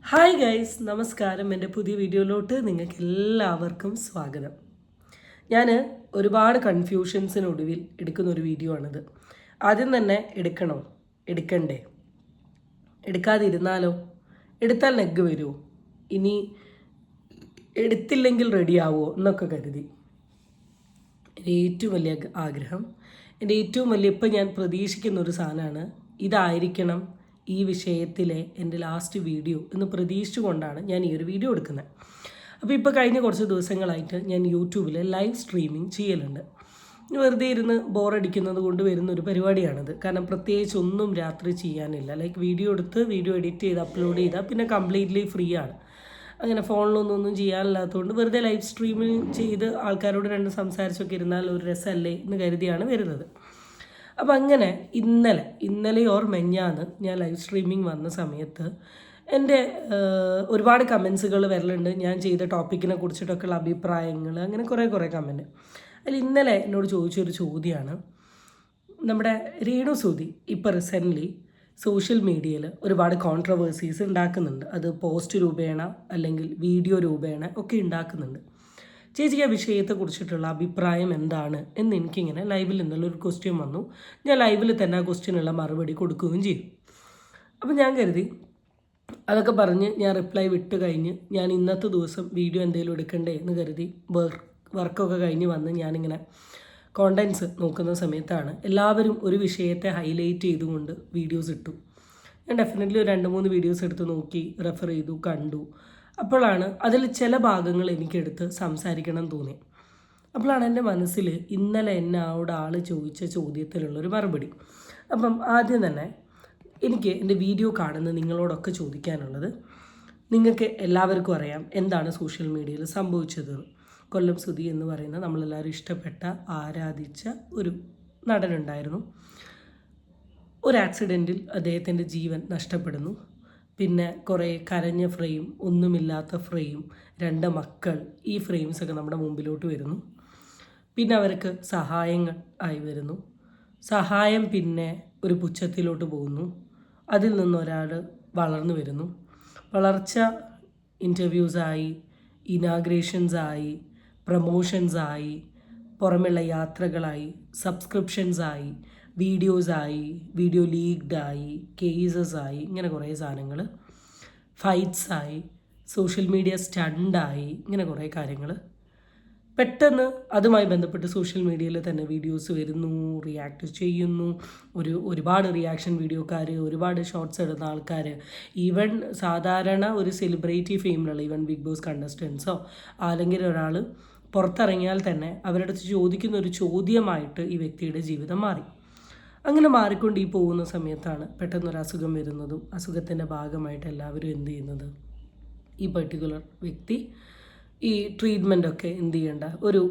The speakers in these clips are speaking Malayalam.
ഹായ് ഗൈസ്, നമസ്കാരം. എൻ്റെ പുതിയ വീഡിയോയിലോട്ട് നിങ്ങൾക്ക് എല്ലാവർക്കും സ്വാഗതം. ഞാൻ ഒരുപാട് കൺഫ്യൂഷൻസിനൊടുവിൽ എടുക്കുന്ന ഒരു വീഡിയോ ആണിത്. ആദ്യം തന്നെ എടുക്കണോ, എടുക്കണ്ടേ, എടുക്കാതിരുന്നാലോ, എടുത്താൽ നെഗ് വരുമോ, ഇനി എടുത്തില്ലെങ്കിൽ റെഡിയാവുമോ എന്നൊക്കെ കരുതി. എൻ്റെ ഏറ്റവും വലിയ ആഗ്രഹം, എൻ്റെ ഏറ്റവും വലിയ ഇപ്പം ഞാൻ പ്രതീക്ഷിക്കുന്ന ഒരു സാധനമാണ്, ഇതായിരിക്കണം ഈ വിഷയത്തിലെ എൻ്റെ ലാസ്റ്റ് വീഡിയോ എന്ന് പ്രതീക്ഷിച്ചുകൊണ്ടാണ് ഞാൻ ഈ ഒരു വീഡിയോ എടുക്കുന്നത്. അപ്പോൾ ഇപ്പോൾ കഴിഞ്ഞ കുറച്ച് ദിവസങ്ങളായിട്ട് ഞാൻ യൂട്യൂബിൽ ലൈവ് സ്ട്രീമിംഗ് ചെയ്യലുണ്ട്. വെറുതെ ഇരുന്ന് ബോറടിക്കുന്നത് കൊണ്ട് വരുന്നൊരു പരിപാടിയാണിത്. കാരണം പ്രത്യേകിച്ച് ഒന്നും രാത്രി ചെയ്യാനില്ല. ലൈക്ക് വീഡിയോ എടുത്ത് വീഡിയോ എഡിറ്റ് ചെയ്ത് അപ്ലോഡ് ചെയ്താൽ പിന്നെ കംപ്ലീറ്റ്ലി ഫ്രീ ആണ്. അങ്ങനെ ഫോണിലൊന്നും ചെയ്യാനില്ലാത്തതുകൊണ്ട് വെറുതെ ലൈവ് സ്ട്രീമിംഗ് ചെയ്ത് ആൾക്കാരോട് രണ്ട് സംസാരിച്ചൊക്കെ ഇരുന്നാൽ ഒരു രസമല്ലേ എന്ന് കരുതിയാണ് വരുന്നത്. അപ്പം അങ്ങനെ ഇന്നലെ ഓർ മെഞ്ഞാന്ന് ഞാൻ ലൈവ് സ്ട്രീമിംഗ് വന്ന സമയത്ത് എൻ്റെ ഒരുപാട് കമൻസുകൾ വരലുണ്ട്. ഞാൻ ചെയ്ത ടോപ്പിക്കിനെ കുറിച്ചിട്ടൊക്കെയുള്ള അഭിപ്രായങ്ങൾ, അങ്ങനെ കുറേ കമൻറ്റ്. അതിൽ ഇന്നലെ എന്നോട് ചോദിച്ചൊരു ചോദ്യമാണ്, നമ്മുടെ രേണു സുധി ഇപ്പോൾ റീസെൻ്റ്ലി സോഷ്യൽ മീഡിയയിൽ ഒരുപാട് കോൺട്രവേഴ്സീസ് ഉണ്ടാക്കുന്നുണ്ട്. അത് പോസ്റ്റ് രൂപേണ അല്ലെങ്കിൽ വീഡിയോ രൂപേണ ഒക്കെ ഉണ്ടാക്കുന്നുണ്ട്. ചേച്ചിക്ക് ആ വിഷയത്തെക്കുറിച്ചിട്ടുള്ള അഭിപ്രായം എന്താണ് എന്ന് എനിക്കിങ്ങനെ ലൈവിൽ നിന്നുള്ളൊരു ക്വസ്റ്റ്യൻ വന്നു. ഞാൻ ലൈവിൽ തന്നെ ആ ക്വസ്റ്റ്യനുള്ള മറുപടി കൊടുക്കുകയും ചെയ്യും. അപ്പോൾ ഞാൻ കരുതി അതൊക്കെ പറഞ്ഞ് ഞാൻ റിപ്ലൈ വിട്ട് കഴിഞ്ഞ് ഞാൻ ഇന്നത്തെ ദിവസം വീഡിയോ എന്തെങ്കിലും എടുക്കണ്ടേ എന്ന് കരുതി വർക്കൊക്കെ കഴിഞ്ഞ് വന്ന് ഞാനിങ്ങനെ കോണ്ടൻസ് നോക്കുന്ന സമയത്താണ് എല്ലാവരും ഒരു വിഷയത്തെ ഹൈലൈറ്റ് ചെയ്തുകൊണ്ട് വീഡിയോസ് ഇട്ടു. ഞാൻ ഡെഫിനറ്റ്ലി ഒരു 2-3 വീഡിയോസ് എടുത്ത് നോക്കി, റെഫർ ചെയ്തു, കണ്ടു. അപ്പോഴാണ് അതിൽ ചില ഭാഗങ്ങൾ എനിക്കെടുത്ത് സംസാരിക്കണം തോന്നി. അപ്പോഴാണ് എൻ്റെ മനസ്സിൽ ഇന്നലെ എന്നെ ആൾ ചോദിച്ച ചോദ്യത്തിലുള്ളൊരു മറുപടി. അപ്പം ആദ്യം തന്നെ എനിക്ക് എൻ്റെ വീഡിയോ കാണുന്ന നിങ്ങളോടൊക്കെ ചോദിക്കാനുള്ളത്, നിങ്ങൾക്ക് എല്ലാവർക്കും അറിയാം എന്താണ് സോഷ്യൽ മീഡിയയിൽ സംഭവിച്ചത്. കൊല്ലം സുധി എന്ന് പറയുന്ന നമ്മളെല്ലാവരും ഇഷ്ടപ്പെട്ട ആരാധിച്ച ഒരു നടനുണ്ടായിരുന്നു. ഒരു ആക്സിഡൻറ്റിൽ അദ്ദേഹത്തിൻ്റെ ജീവൻ നഷ്ടപ്പെടുന്നു. പിന്നെ കുറേ കരഞ്ഞ ഫ്രെയിം, ഒന്നുമില്ലാത്ത ഫ്രെയിം, 2 മക്കൾ, ഈ ഫ്രെയിംസൊക്കെ നമ്മുടെ മുമ്പിലോട്ട് വരുന്നു. പിന്നെ അവർക്ക് സഹായങ്ങൾ ആയി വരുന്നു. സഹായം പിന്നെ ഒരു പുച്ഛത്തിലോട്ട് പോകുന്നു. അതിൽ നിന്നൊരാൾ വളർന്നു വരുന്നു. വളർച്ച ഇൻ്റർവ്യൂസായി, ഇനാഗ്രേഷൻസായി, പ്രമോഷൻസായി, പുറമെയുള്ള യാത്രകളായി, സബ്സ്ക്രിപ്ഷൻസായി, വീഡിയോസായി, വീഡിയോ ലീക്ഡായി, കേസസായി, ഇങ്ങനെ കുറേ സാധനങ്ങൾ, ഫൈറ്റ്സായി, സോഷ്യൽ മീഡിയ സ്റ്റണ്ടായി, ഇങ്ങനെ കുറേ കാര്യങ്ങൾ. പെട്ടെന്ന് അതുമായി ബന്ധപ്പെട്ട് സോഷ്യൽ മീഡിയയിൽ തന്നെ വീഡിയോസ് വരുന്നു, റിയാക്ട് ചെയ്യുന്നു. ഒരുപാട് റിയാക്ഷൻ വീഡിയോക്കാർ, ഒരുപാട് ഷോർട്സ് ഇടുന്ന ആൾക്കാർ, ഈവൻ സാധാരണ ഒരു സെലിബ്രിറ്റി ഫെയിമിലുള്ള ഈവൻ ബിഗ് ബോസ് കണ്ടസ്റ്റൻസോ അല്ലെങ്കിൽ ഒരാൾ പുറത്തിറങ്ങിയാൽ തന്നെ അവരുടെ അടുത്ത് ചോദിക്കുന്ന ഒരു ചോദ്യമായിട്ട് ഈ വ്യക്തിയുടെ ജീവിതം മാറി. അങ്ങനെ മാറിക്കൊണ്ട് പോകുന്ന സമയത്താണ് പെട്ടെന്നൊരു അസുഖം വരുന്നതും അസുഖത്തിൻ്റെ ഭാഗമായിട്ട് എല്ലാവരും എന്ത് ചെയ്യുന്നത്, ഈ പർട്ടിക്കുലർ വ്യക്തി ഈ ട്രീറ്റ്മെൻറ്റൊക്കെ എന്ത് ചെയ്യേണ്ട ഒരു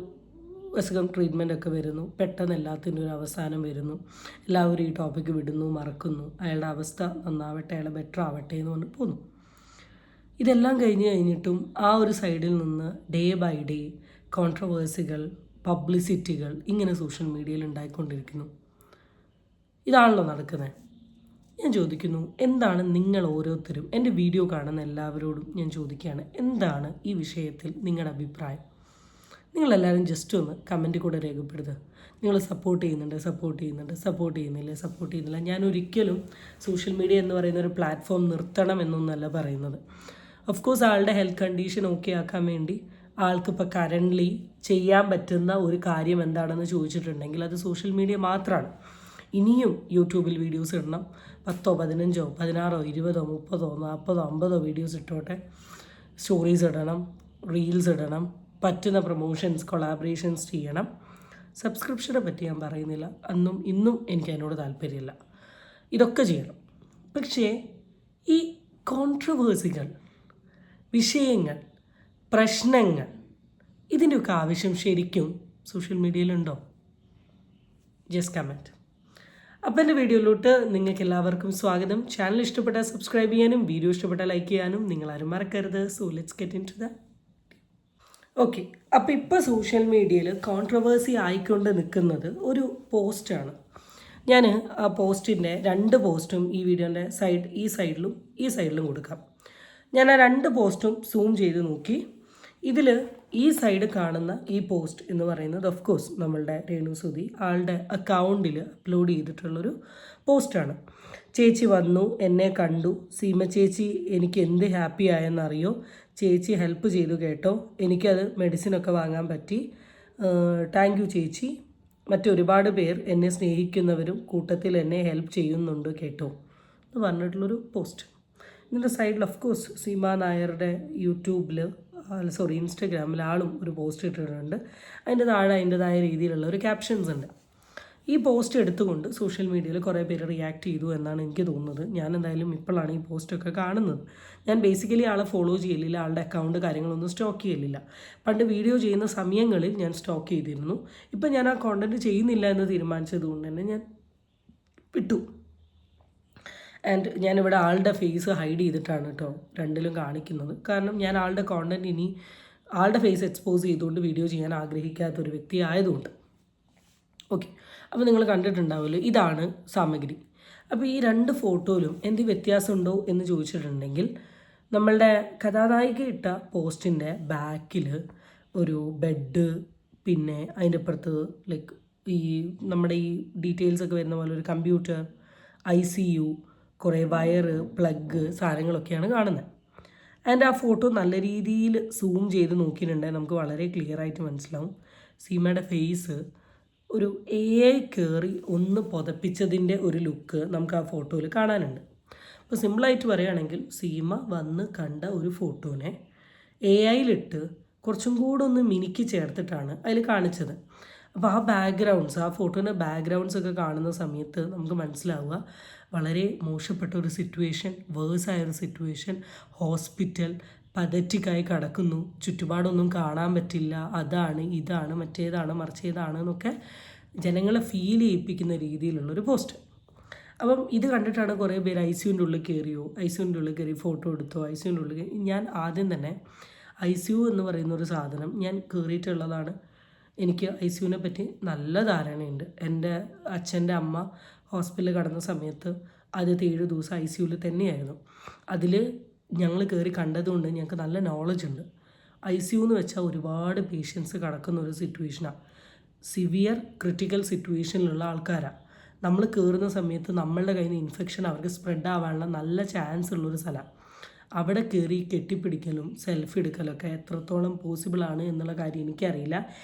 അസുഖം ട്രീറ്റ്മെൻറ്റൊക്കെ വരുന്നു. പെട്ടെന്ന് എല്ലാത്തിൻ്റെ ഒരു അവസാനം വരുന്നു. എല്ലാവരും ഈ ടോപ്പിക്ക് വിടുന്നു, മറക്കുന്നു. അയാളുടെ അവസ്ഥ നന്നാവട്ടെ, അയാളെ ബെറ്റർ ആവട്ടെ എന്ന് പറഞ്ഞ് പോകുന്നു. ഇതെല്ലാം കഴിഞ്ഞിട്ടും ആ ഒരു സൈഡിൽ നിന്ന് ഡേ ബൈ ഡേ കോൺട്രവേഴ്സികൾ, പബ്ലിസിറ്റികൾ ഇങ്ങനെ സോഷ്യൽ മീഡിയയിൽ ഉണ്ടായിക്കൊണ്ടിരിക്കുന്നു. ഇതാണല്ലോ നടക്കുന്നത്. ഞാൻ ചോദിക്കുന്നു, എന്താണ് നിങ്ങൾ ഓരോരുത്തരും, എൻ്റെ വീഡിയോ കാണുന്ന എല്ലാവരോടും ഞാൻ ചോദിക്കുകയാണ്, എന്താണ് ഈ വിഷയത്തിൽ നിങ്ങളുടെ അഭിപ്രായം? നിങ്ങളെല്ലാവരും ജസ്റ്റ് ഒന്ന് കമൻറ്റിൽ കൂടെ രേഖപ്പെടുത്തുക. നിങ്ങൾ സപ്പോർട്ട് ചെയ്യുന്നില്ല, സപ്പോർട്ട് ചെയ്യുന്നില്ല. ഞാൻ ഒരിക്കലും സോഷ്യൽ മീഡിയ എന്ന് പറയുന്ന ഒരു പ്ലാറ്റ്ഫോം നിർത്തണം എന്നൊന്നല്ല പറയുന്നത്. ഓഫ് കോഴ്സ് ആളുടെ ഹെൽത്ത് കണ്ടീഷൻ ഓക്കെ ആക്കാൻ വേണ്ടി ആൾക്കിപ്പോൾ കറൻ്റ്ലി ചെയ്യാൻ പറ്റുന്ന ഒരു കാര്യം എന്താണെന്ന് ചോദിച്ചിട്ടുണ്ടെങ്കിൽ അത് സോഷ്യൽ മീഡിയ മാത്രമാണ്. ഇനിയും യൂട്യൂബിൽ വീഡിയോസ് ഇടണം, 10, 15, 16, 20, 30, 40, 50 വീഡിയോസ് ഇട്ടോട്ടെ. സ്റ്റോറീസ് ഇടണം, റീൽസ് ഇടണം, പറ്റുന്ന പ്രൊമോഷൻസ്, കൊളാബറേഷൻസ് ചെയ്യണം. സബ്സ്ക്രിപ്ഷനെ പറ്റി ഞാൻ പറയുന്നില്ല, ഇന്നും എനിക്ക് അതിനോട് താല്പര്യമില്ല. ഇതൊക്കെ ചെയ്യണം. പക്ഷേ ഈ കോൺട്രവേഴ്സികൾ, വിഷയങ്ങൾ, പ്രശ്നങ്ങൾ, ഇതിൻ്റെയൊക്കെ ആവശ്യം ശരിക്കും സോഷ്യൽ മീഡിയയിലുണ്ടോ? Just comment. അപ്പോൾ എൻ്റെ വീഡിയോയിലോട്ട് നിങ്ങൾക്ക് എല്ലാവർക്കും സ്വാഗതം. ചാനൽ ഇഷ്ടപ്പെട്ടാൽ സബ്സ്ക്രൈബ് ചെയ്യാനും വീഡിയോ ഇഷ്ടപ്പെട്ടാൽ ലൈക്ക് ചെയ്യാനും നിങ്ങളാരും മറക്കരുത്. So let's get in to the okay. അപ്പോൾ ഇപ്പോൾ സോഷ്യൽ മീഡിയയിൽ കോൺട്രവേഴ്സി ആയിക്കൊണ്ട് നിൽക്കുന്നത് ഒരു പോസ്റ്റാണ്. ഞാൻ ആ പോസ്റ്റിൻ്റെ 2 പോസ്റ്റും ഈ വീഡിയോൻ്റെ ഈ സൈഡിലും കൊടുക്കാം. ഞാൻ ആ 2 പോസ്റ്റും സൂം ചെയ്ത് നോക്കി. ഇതിൽ ഈ സൈഡ് കാണുന്ന ഈ പോസ്റ്റ് എന്ന് പറയുന്നത് ഓഫ് കോഴ്സ് നമ്മളുടെ രേണു സുധി ആളുടെ അക്കൗണ്ടിൽ അപ്ലോഡ് ചെയ്തിട്ടുള്ളൊരു പോസ്റ്റാണ്. ചേച്ചി വന്നു, എന്നെ കണ്ടു, സീമ ചേച്ചി എനിക്ക് എന്ത് ഹാപ്പി ആയെന്നറിയോ, ചേച്ചി ഹെൽപ്പ് ചെയ്തു കേട്ടോ, എനിക്കത് മെഡിസിനൊക്കെ വാങ്ങാൻ പറ്റി, താങ്ക് യു ചേച്ചി, മറ്റൊരുപാട് പേർ എന്നെ സ്നേഹിക്കുന്നവരും കൂട്ടത്തിൽ എന്നെ ഹെൽപ്പ് ചെയ്യുന്നുണ്ട് കേട്ടോ എന്ന് പറഞ്ഞിട്ടുള്ളൊരു പോസ്റ്റ്. ഇതിൻ്റെ സൈഡിൽ ഓഫ് കോഴ്സ് സീമ നായരുടെ യൂട്യൂബിൽ ഇൻസ്റ്റഗ്രാമിൽ ആളും ഒരു പോസ്റ്റ് ഇട്ടിട്ടുണ്ട്. അതിൻ്റെ താഴെ അതിൻ്റെതായ രീതിയിലുള്ള ഒരു ക്യാപ്ഷൻസ് ഉണ്ട്. ഈ പോസ്റ്റ് എടുത്തുകൊണ്ട് സോഷ്യൽ മീഡിയയിൽ കുറേ പേര് റിയാക്ട് ചെയ്തു എന്നാണ് എനിക്ക് തോന്നുന്നത്. ഞാൻ എന്തായാലും ഇപ്പോഴാണ് ഈ പോസ്റ്റൊക്കെ കാണുന്നത്. ഞാൻ ബേസിക്കലി ആളെ ഫോളോ ചെയ്യലില്ല, ആളുടെ അക്കൗണ്ട് കാര്യങ്ങളൊന്നും സ്റ്റോക്ക് ചെയ്യലില്ല. പണ്ട് വീഡിയോ ചെയ്യുന്ന സമയങ്ങളിൽ ഞാൻ സ്റ്റോക്ക് ചെയ്തിരുന്നു. ഇപ്പം ഞാൻ ആ കോണ്ടൻറ്റ് ചെയ്യുന്നില്ല എന്ന് തീരുമാനിച്ചത് കൊണ്ട് തന്നെ ഞാൻ വിട്ടു. ആൻഡ് ഞാനിവിടെ ആളുടെ ഫേസ് ഹൈഡ് ചെയ്തിട്ടാണ് കേട്ടോ രണ്ടിലും കാണിക്കുന്നത്. കാരണം ഞാൻ ആളുടെ കോണ്ടൻറ്റ് ഇനി ആളുടെ ഫേസ് എക്സ്പോസ് ചെയ്തുകൊണ്ട് വീഡിയോ ചെയ്യാൻ ആഗ്രഹിക്കാത്തൊരു വ്യക്തി ആയതുകൊണ്ട്. ഓക്കെ, അപ്പോൾ നിങ്ങൾ കണ്ടിട്ടുണ്ടാവുമല്ലോ, ഇതാണ് സാമഗ്രി. അപ്പോൾ ഈ 2 ഫോട്ടോയിലും എന്ത് വ്യത്യാസമുണ്ടോ എന്ന് ചോദിച്ചിട്ടുണ്ടെങ്കിൽ, നമ്മളുടെ കഥാനായിക ഇട്ട പോസ്റ്റിൻ്റെ ബാക്കിൽ ഒരു ബെഡ്, പിന്നെ അതിൻ്റെ അപ്പുറത്ത് ലൈക്ക് ഈ നമ്മുടെ ഈ ഡീറ്റെയിൽസ് ഒക്കെ വരുന്ന പോലെ ഒരു കമ്പ്യൂട്ടർ, ICU, കുറേ വയറ്, പ്ലഗ് സാധനങ്ങളൊക്കെയാണ് കാണുന്നത്. ആൻഡ് ആ ഫോട്ടോ നല്ല രീതിയിൽ സൂം ചെയ്ത് നോക്കിയിട്ടുണ്ടെങ്കിൽ നമുക്ക് വളരെ ക്ലിയർ ആയിട്ട് മനസ്സിലാവും സീമയുടെ ഫേസ് ഒരു AI കയറി ഒന്ന് പുതപ്പിച്ചതിൻ്റെ ഒരു ലുക്ക് നമുക്ക് ആ ഫോട്ടോയിൽ കാണാനുണ്ട്. അപ്പോൾ സിമ്പിളായിട്ട് പറയുകയാണെങ്കിൽ സീമ വന്ന് കണ്ട ഒരു ഫോട്ടോനെ AIയിലിട്ട് കുറച്ചും കൂടെ ഒന്ന് മിനുക്കി ചേർത്തിട്ടാണ് അതിൽ കാണിച്ചത്. അപ്പോൾ ആ ബാക്ക്ഗ്രൗണ്ട്സ്, ആ ഫോട്ടോൻ്റെ ബാക്ക്ഗ്രൗണ്ട്സ് ഒക്കെ കാണുന്ന സമയത്ത് നമുക്ക് മനസ്സിലാവുക വളരെ മോശപ്പെട്ട ഒരു സിറ്റുവേഷൻ, വേഴ്സായൊരു സിറ്റുവേഷൻ, ഹോസ്പിറ്റൽ, പതറ്റിക്കായി കിടക്കുന്നു, ചുറ്റുപാടൊന്നും കാണാൻ പറ്റില്ല, അതാണ് ഇതാണ് മറ്റേതാണ് മറിച്ചേതാണ് എന്നൊക്കെ ജനങ്ങളെ ഫീൽ ചെയ്യിപ്പിക്കുന്ന രീതിയിലുള്ളൊരു പോസ്റ്റ്. അപ്പം ഇത് കണ്ടിട്ടാണ് കുറേ പേര് ICUവിൻ്റെ ഉള്ളിൽ കയറിയോ, ICUവിൻ്റെ ഉള്ളിൽ കയറി ഫോട്ടോ എടുത്തോ, ICUവിൻ്റെ ഉള്ളിൽ ഞാൻ ആദ്യം തന്നെ ICU എന്ന് പറയുന്ന ഒരു സാധനം ഞാൻ കയറിയിട്ടുള്ളതാണ്. എനിക്ക് ICUവിനെ പറ്റി നല്ല ധാരണയുണ്ട്. എൻ്റെ അച്ഛൻ്റെ അമ്മ ഹോസ്പിറ്റലിൽ കിടന്ന സമയത്ത് ആദ്യത്തെ 7 ദിവസം ICUവിൽ തന്നെയായിരുന്നു. അതിൽ ഞങ്ങൾ കയറി കണ്ടതുകൊണ്ട് ഞങ്ങൾക്ക് നല്ല നോളജ് ഉണ്ട്. ICU എന്ന് വെച്ചാൽ ഒരുപാട് പേഷ്യൻസ് കിടക്കുന്ന ഒരു സിറ്റുവേഷനാണ്. സിവിയർ ക്രിട്ടിക്കൽ സിറ്റുവേഷനിലുള്ള ആൾക്കാരാണ്. നമ്മൾ കയറുന്ന സമയത്ത് നമ്മളുടെ കയ്യിൽ നിന്ന് ഇൻഫെക്ഷൻ അവർക്ക് സ്പ്രെഡ് ആവാനുള്ള നല്ല ചാൻസ് ഉള്ളൊരു സ്ഥലമാണ്. അവിടെ കയറി കെട്ടിപ്പിടിക്കലും സെൽഫി എടുക്കലൊക്കെ എത്രത്തോളം പോസിബിളാണ് എന്നുള്ള കാര്യം എനിക്കറിയില്ല.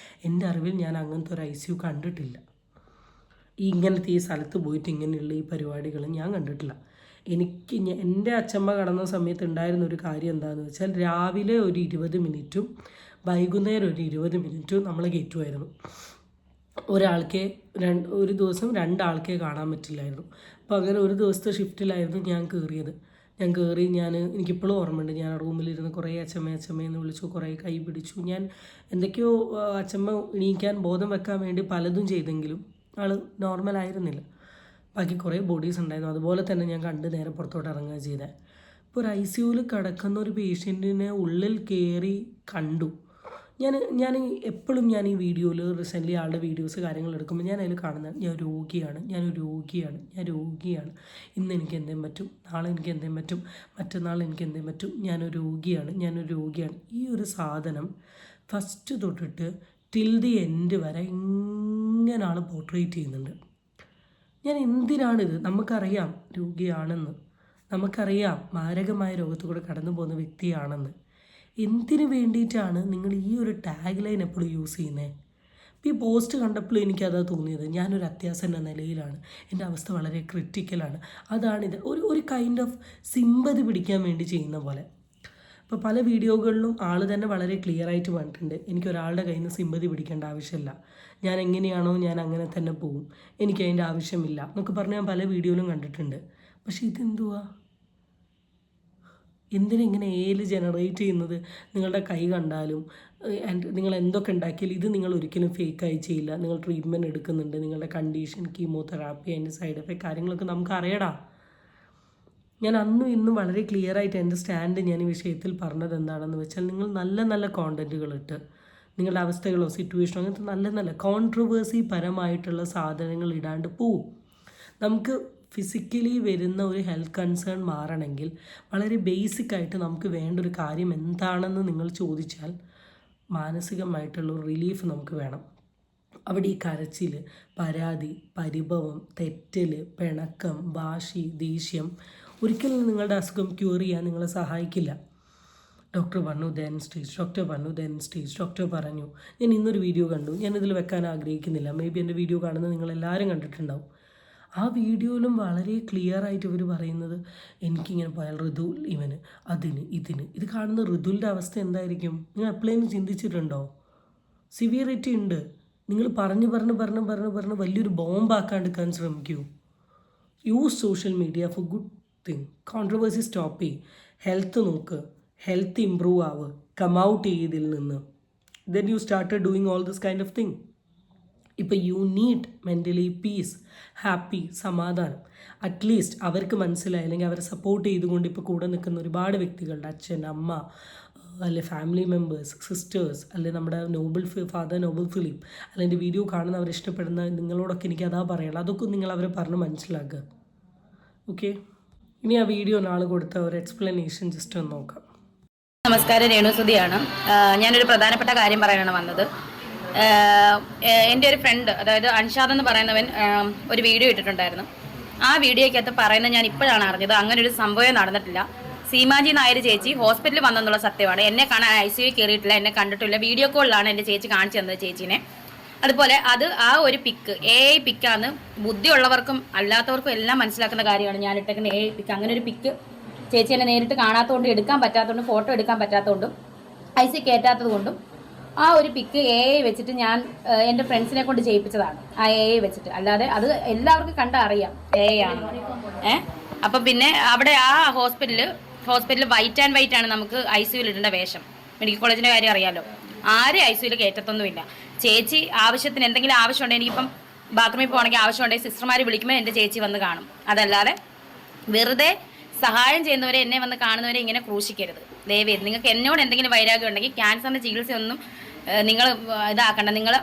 എൻ്റെ അറിവിൽ ഞാൻ അങ്ങനത്തെ ഒരു ICU കണ്ടിട്ടില്ല. ഇങ്ങനത്തെ ഈ സ്ഥലത്ത് പോയിട്ട് ഇങ്ങനെയുള്ള ഈ പരിപാടികൾ ഞാൻ കണ്ടിട്ടില്ല. എൻ്റെ അച്ഛമ്മ കടന്ന സമയത്ത് ഉണ്ടായിരുന്ന ഒരു കാര്യം എന്താണെന്ന് വെച്ചാൽ രാവിലെ ഒരു 20 മിനിറ്റും വൈകുന്നേരം ഒരു 20 മിനിറ്റും നമ്മൾ കയറ്റുമായിരുന്നു. ഒരു ദിവസം 2 ആൾക്കേ കാണാൻ പറ്റില്ലായിരുന്നു. അപ്പോൾ അങ്ങനെ ഒരു ദിവസത്തെ ഷിഫ്റ്റിലായിരുന്നു ഞാൻ കയറിയത്. എനിക്കിപ്പോഴും ഓർമ്മയുണ്ട്, ഞാൻ റൂമിലിരുന്ന് കുറേ അച്ഛമ്മയെന്ന് വിളിച്ചു, കുറേ കൈ പിടിച്ചു. ഞാൻ എന്തൊക്കെയോ അച്ഛമ്മ എണീക്കാൻ ബോധം വെക്കാൻ വേണ്ടി പലതും ചെയ്തെങ്കിലും ആൾ നോർമലായിരുന്നില്ല. ബാക്കി കുറേ ബോഡീസ് ഉണ്ടായിരുന്നു. അതുപോലെ തന്നെ ഞാൻ കണ്ട് നേരെ പുറത്തോട്ട് ഇറങ്ങുക ചെയ്തത്. ഇപ്പോൾ ഒരു ICUവിൽ കിടക്കുന്ന ഒരു പേഷ്യൻറ്റിനെ ഉള്ളിൽ കയറി കണ്ടു. ഞാൻ എപ്പോഴും ഞാൻ ഈ വീഡിയോയിൽ റീസെൻ്റ്ലി ആളുടെ വീഡിയോസ് കാര്യങ്ങൾ എടുക്കുമ്പോൾ ഞാൻ അതിൽ കാണുന്നത് ഞാൻ രോഗിയാണ്, ഇന്ന് എനിക്ക് എന്തേലും പറ്റും, നാളെ എനിക്ക് എന്തേലും പറ്റും, മറ്റന്നാൾ എനിക്ക് എന്തേലും പറ്റും, ഞാനൊരു രോഗിയാണ്. ഈ ഒരു സാധനം ഫസ്റ്റ് തൊട്ടിട്ട് ടിൽ ദി എൻഡ് വരെ ഇങ്ങനെ ആൾ പോർട്രേറ്റ് ചെയ്യുന്നുണ്ട്. ഞാൻ എന്തിനാണിത്? നമുക്കറിയാം രോഗിയാണെന്ന്, നമുക്കറിയാം മാരകമായ രോഗത്തു കൂടെ കടന്നു പോകുന്ന വ്യക്തിയാണെന്ന്. എന്തിനു വേണ്ടിയിട്ടാണ് നിങ്ങൾ ഈ ഒരു ടാഗ് ലൈൻ എപ്പോഴും യൂസ് ചെയ്യുന്നത്? ഇപ്പോൾ ഈ പോസ്റ്റ് കണ്ടപ്പോൾ എനിക്കതാ തോന്നിയത്. ഞാനൊരു അത്യാസന്ന നിലയിലാണ്, എൻ്റെ അവസ്ഥ വളരെ ക്രിട്ടിക്കലാണ്. അതാണിത്, ഒരു കൈൻഡ് ഓഫ് സിമ്പതി പിടിക്കാൻ വേണ്ടി ചെയ്യുന്ന പോലെ. ഇപ്പോൾ പല വീഡിയോകളിലും ആൾ തന്നെ വളരെ ക്ലിയർ ആയിട്ട് പറഞ്ഞിട്ടുണ്ട്, എനിക്കൊരാളുടെ കയ്യിൽ നിന്ന് സിമ്പതി പിടിക്കേണ്ട ആവശ്യമില്ല, ഞാൻ എങ്ങനെയാണോ ഞാൻ അങ്ങനെ തന്നെ പോകും, എനിക്കതിൻ്റെ ആവശ്യമില്ല എന്നൊക്കെ പറഞ്ഞ് ഞാൻ പല വീഡിയോയിലും കണ്ടിട്ടുണ്ട്. പക്ഷേ ഇതെന്തുവാ? എന്തിനിങ്ങനെ ജനറേറ്റ് ചെയ്യുന്നത്? നിങ്ങളുടെ കൈ കണ്ടാലും നിങ്ങൾ എന്തൊക്കെ ഉണ്ടാക്കിയാലും ഇത് നിങ്ങൾ ഒരിക്കലും ഫേക്കായി ചെയ്യില്ല. നിങ്ങൾ ട്രീറ്റ്മെൻറ്റ് എടുക്കുന്നുണ്ട്, നിങ്ങളുടെ കണ്ടീഷൻ, കീമോതെറാപ്പി, അതിൻ്റെ സൈഡ് എഫക്റ്റ് കാര്യങ്ങളൊക്കെ നമുക്ക് അറിയടാ. ഞാൻ അന്നും ഇന്നും വളരെ ക്ലിയർ ആയിട്ട് എൻ്റെ സ്റ്റാൻഡ് ഞാൻ ഈ വിഷയത്തിൽ പറഞ്ഞത് എന്താണെന്ന് വെച്ചാൽ, നിങ്ങൾ നല്ല നല്ല കോണ്ടൻറ്റുകളിട്ട് നിങ്ങളുടെ അവസ്ഥകളോ സിറ്റുവേഷനോ അങ്ങനത്തെ നല്ല കോൺട്രവേഴ്സി പരമായിട്ടുള്ള സാധനങ്ങൾ ഇടാണ്ട് പോവും. നമുക്ക് ഫിസിക്കലി വരുന്ന ഒരു ഹെൽത്ത് കൺസേൺ മാറണമെങ്കിൽ വളരെ ബേസിക്കായിട്ട് നമുക്ക് വേണ്ട ഒരു കാര്യം എന്താണെന്ന് നിങ്ങൾ ചോദിച്ചാൽ മാനസികമായിട്ടുള്ള ഒരു റിലീഫ് നമുക്ക് വേണം. അവിടെ ഈ കരച്ചിൽ, പരാതി, പരിഭവം, തെറ്റൽ, പിണക്കം, വാശി, ദേഷ്യം ഒരിക്കലും നിങ്ങളുടെ അസുഖം ക്യൂർ ചെയ്യാൻ നിങ്ങളെ സഹായിക്കില്ല. ഡോക്ടർ പറഞ്ഞു ദെൻ സ്റ്റേജ്, ഡോക്ടർ പറഞ്ഞു ദെൻ സ്റ്റേജ്, ഡോക്ടർ പറഞ്ഞു. ഞാൻ ഇന്നൊരു വീഡിയോ കണ്ടു, ഞാനിതിൽ വെക്കാൻ ആഗ്രഹിക്കുന്നില്ല, മേ ബി എൻ്റെ വീഡിയോ കാണുന്നത് നിങ്ങളെല്ലാവരും കണ്ടിട്ടുണ്ടാവും. ആ വീഡിയോയിലും വളരെ ക്ലിയർ ആയിട്ട് ഇവർ പറയുന്നത് എനിക്കിങ്ങനെ പോയാൽ ഋതുൽ ഇവന് അതിന് ഇതിന്. ഇത് കാണുന്ന ഋതുലിൻ്റെ അവസ്ഥ എന്തായിരിക്കും? നിങ്ങൾ എപ്പോഴേലും ചിന്തിച്ചിട്ടുണ്ടോ? സിവിയറിറ്റി ഉണ്ട്. നിങ്ങൾ പറഞ്ഞ് വലിയൊരു ബോംബാക്കാണ്ടിരിക്കാൻ ശ്രമിക്കൂ. Use social media for good thing. Controversy stop ചെയ്യും. ഹെൽത്ത് നോക്ക്, ഹെൽത്ത് ഇമ്പ്രൂവ് ആവുക, കം ഔട്ട് ചെയ്തിൽ നിന്ന്. Then you started doing all this kind of thing. ഇപ്പോൾ you need mentally peace, happy, സമാധാനം. അറ്റ്ലീസ്റ്റ് അവർക്ക് മനസ്സിലായി, അല്ലെങ്കിൽ അവരെ സപ്പോർട്ട് ചെയ്തുകൊണ്ട് ഇപ്പോൾ കൂടെ നിൽക്കുന്ന ഒരുപാട് വ്യക്തികളുടെ അച്ഛൻ, അമ്മ, അല്ലെ ഫാമിലി മെമ്പേഴ്സ്, സിസ്റ്റേഴ്സ്, അല്ലെ നമ്മുടെ ഫാദർ നോബൽ ഫിലിം, അല്ലെങ്കിൽ വീഡിയോ കാണുന്നവർ ഇഷ്ടപ്പെടുന്ന നിങ്ങളോടൊക്കെ എനിക്ക് അതാ പറയാനുള്ളത്. അതൊക്കെ നിങ്ങൾ അവരെ പറഞ്ഞ് മനസ്സിലാക്കുക. ഓക്കെ, ഇനി ആ വീഡിയോ നാൾ കൊടുത്ത ഒരു എക്സ്പ്ലനേഷൻ ജസ്റ്റ് ഒന്ന് നോക്കാം. നമസ്കാരം, രേണുസുതിയാണ്. ഞാനൊരു പ്രധാനപ്പെട്ട കാര്യം പറയാനാണ് വന്നത്. എൻ്റെ ഒരു ഫ്രണ്ട്, അതായത് അൻഷാദ് എന്ന് പറയുന്നവൻ ഒരു വീഡിയോ ഇട്ടിട്ടുണ്ടായിരുന്നു. ആ വീഡിയോയ്ക്കകത്ത് പറയുന്നത് ഞാൻ ഇപ്പോഴാണ് അറിഞ്ഞത്, അങ്ങനെ ഒരു സംഭവം നടന്നിട്ടില്ല. സീമാജി നായർ ചേച്ചി ഹോസ്പിറ്റലിൽ വന്നെന്നുള്ള സത്യമാണ്. എന്നെ കാണാൻ ICU കയറിയിട്ടില്ല, എന്നെ കണ്ടിട്ടില്ല. വീഡിയോ കോളിലാണ് എൻ്റെ ചേച്ചി കാണിച്ചു തന്നത് ചേച്ചീനെ. അതുപോലെ ആ ഒരു പിക്ക് AI പിക്കാന്ന് ബുദ്ധിയുള്ളവർക്കും അല്ലാത്തവർക്കും എല്ലാം മനസ്സിലാക്കുന്ന കാര്യമാണ് ഞാൻ ഇട്ടേക്കുന്ന AI പിക്ക്. അങ്ങനെ ഒരു പിക്ക് ചേച്ചി എന്നെ നേരിട്ട് കാണാത്തതുകൊണ്ട്, എടുക്കാൻ പറ്റാത്തതുകൊണ്ടും, ഫോട്ടോ എടുക്കാൻ പറ്റാത്തതുകൊണ്ടും, ICU കയറ്റാത്തത് കൊണ്ടും ആ ഒരു പിക്ക് AI വെച്ചിട്ട് ഞാൻ എൻ്റെ ഫ്രണ്ട്സിനെ കൊണ്ട് ചെയ്യിപ്പിച്ചതാണ്. ആ AI വെച്ചിട്ട്, അല്ലാതെ അത് എല്ലാവർക്കും കണ്ടാൽ അറിയാം AI ആണെന്ന്. അപ്പം പിന്നെ അവിടെ ആ ഹോസ്പിറ്റലിൽ വൈറ്റ് ആൻഡ് വൈറ്റ് ആണ് നമുക്ക് ICUവിൽ ഇടേണ്ട വേഷം. മെഡിക്കൽ കോളേജിൻ്റെ കാര്യം അറിയാമല്ലോ. ആരും ICUവിൽ കയറ്റത്തൊന്നുമില്ല. ചേച്ചി ആവശ്യത്തിന് എന്തെങ്കിലും ആവശ്യമുണ്ടെങ്കിൽ, എനിക്കിപ്പം ബാത്റൂമിൽ പോകണമെങ്കിൽ ആവശ്യമുണ്ടെങ്കിൽ സിസ്റ്റർമാർ വിളിക്കുമ്പോൾ എൻ്റെ ചേച്ചി വന്ന് കാണും. അതല്ലാതെ വെറുതെ സഹായം ചെയ്യുന്നവരെ, എന്നെ വന്ന് കാണുന്നവരെ ഇങ്ങനെ ക്രൂശിക്കരുത് ദയവേത്. നിങ്ങൾക്ക് എന്നോട് എന്തെങ്കിലും വൈരാഗ്യം ഉണ്ടെങ്കിൽ ക്യാൻസറിൻ്റെ ചികിത്സയൊന്നും നിങ്ങൾ ഇതാക്കണ്ട. നിങ്ങൾ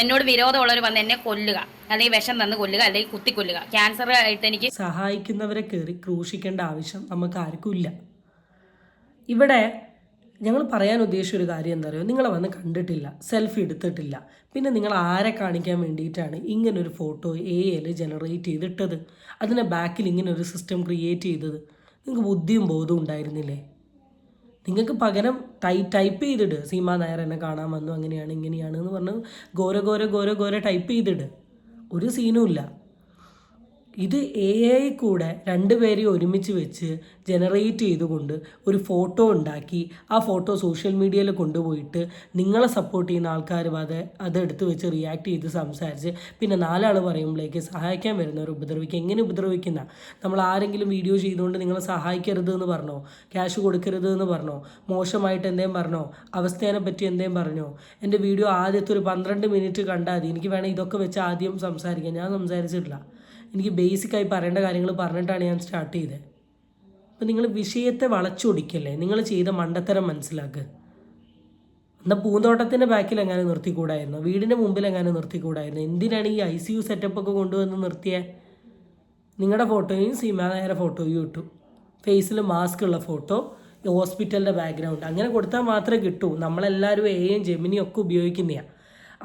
എന്നോട് വിരോധമുള്ളവർ വന്ന് എന്നെ കൊല്ലുക, അല്ലെങ്കിൽ വിഷം തന്ന് കൊല്ലുക, അല്ലെങ്കിൽ കുത്തിക്കൊല്ലുക. ക്യാൻസർ ആയിട്ട് എനിക്ക് സഹായിക്കുന്നവരെ കയറി ക്രൂശിക്കേണ്ട ആവശ്യം നമുക്ക് ആർക്കും ഇല്ല. ഇവിടെ ഞങ്ങൾ പറയാൻ ഉദ്ദേശിച്ച ഒരു കാര്യം എന്താ പറയുക, നിങ്ങളെ വന്ന് കണ്ടിട്ടില്ല, സെൽഫി എടുത്തിട്ടില്ല, പിന്നെ നിങ്ങൾ ആരെ കാണിക്കാൻ വേണ്ടിയിട്ടാണ് ഇങ്ങനൊരു ഫോട്ടോ AI ജനറേറ്റ് ചെയ്തിട്ടത്? അതിൻ്റെ ബാക്കിൽ ഇങ്ങനെ ഒരു സിസ്റ്റം ക്രിയേറ്റ് ചെയ്തത്? നിങ്ങൾക്ക് ബുദ്ധിയും ബോധവും ഉണ്ടായിരുന്നില്ലേ? നിങ്ങൾക്ക് പകരം ടൈപ്പ് ചെയ്തിട്, സീമാ നായർ എന്നെ കാണാൻ വന്നു, അങ്ങനെയാണ് ഇങ്ങനെയാണ് എന്ന് പറഞ്ഞ് ഘോര ടൈപ്പ് ചെയ്തിട്. ഒരു സീനും ഇല്ല. ഇത് AI കൂടെ രണ്ടുപേരെയും ഒരുമിച്ച് വെച്ച് ജനറേറ്റ് ചെയ്തുകൊണ്ട് ഒരു ഫോട്ടോ ഉണ്ടാക്കി ആ ഫോട്ടോ സോഷ്യൽ മീഡിയയിൽ കൊണ്ടുപോയിട്ട് നിങ്ങളെ സപ്പോർട്ട് ചെയ്യുന്ന ആൾക്കാർ അതെടുത്ത് വെച്ച് റിയാക്ട് ചെയ്ത് സംസാരിച്ച് പിന്നെ നാലാൾ പറയുമ്പോഴേക്ക് സഹായിക്കാൻ വരുന്നവർ ഉപദ്രവിക്കുക. എങ്ങനെ ഉപദ്രവിക്കുന്ന? നമ്മൾ ആരെങ്കിലും വീഡിയോ ചെയ്തുകൊണ്ട് നിങ്ങളെ സഹായിക്കരുത് എന്ന് പറഞ്ഞോ, ക്യാഷ് കൊടുക്കരുത് എന്ന് പറഞ്ഞോ, മോശമായിട്ട് എന്തേലും പറഞ്ഞോ, അവസ്ഥേനെ പറ്റി എന്തേലും പറഞ്ഞോ? എൻ്റെ വീഡിയോ ആദ്യത്തെ ഒരു 12 മിനിറ്റ് കണ്ടാൽ മതി. എനിക്ക് വേണം ഇതൊക്കെ വെച്ച് ആദ്യം സംസാരിക്കാം. ഞാൻ സംസാരിച്ചിട്ടില്ല. എനിക്ക് ബേസിക്കായി പറയേണ്ട കാര്യങ്ങൾ പറഞ്ഞിട്ടാണ് ഞാൻ സ്റ്റാർട്ട് ചെയ്തത്. അപ്പം നിങ്ങൾ വിഷയത്തെ വളച്ചൊടിക്കല്ലേ, നിങ്ങൾ ചെയ്ത മണ്ടത്തരം മനസ്സിലാക്കുക. എന്നാൽ പൂന്തോട്ടത്തിൻ്റെ ബാക്കിൽ എങ്ങനെ നിർത്തിക്കൂടായിരുന്നു? വീടിൻ്റെ മുമ്പിൽ എങ്ങനെ നിർത്തിക്കൂടായിരുന്നു? എന്തിനാണ് ഈ ICU സെറ്റപ്പൊക്കെ കൊണ്ടുവന്ന് നിർത്തിയത്? നിങ്ങളുടെ ഫോട്ടോയും സീമാ നായരുടെ ഫോട്ടോയും ഇട്ടു, ഫേസിൽ മാസ്ക് ഉള്ള ഫോട്ടോ, ഹോസ്പിറ്റലിൻ്റെ ബാക്ക്ഗ്രൗണ്ട്. അങ്ങനെ കൊടുത്താൽ മാത്രമേ കിട്ടൂ. നമ്മളെല്ലാവരും AI ജെമിനിയും ഒക്കെ ഉപയോഗിക്കുന്നതാണ്.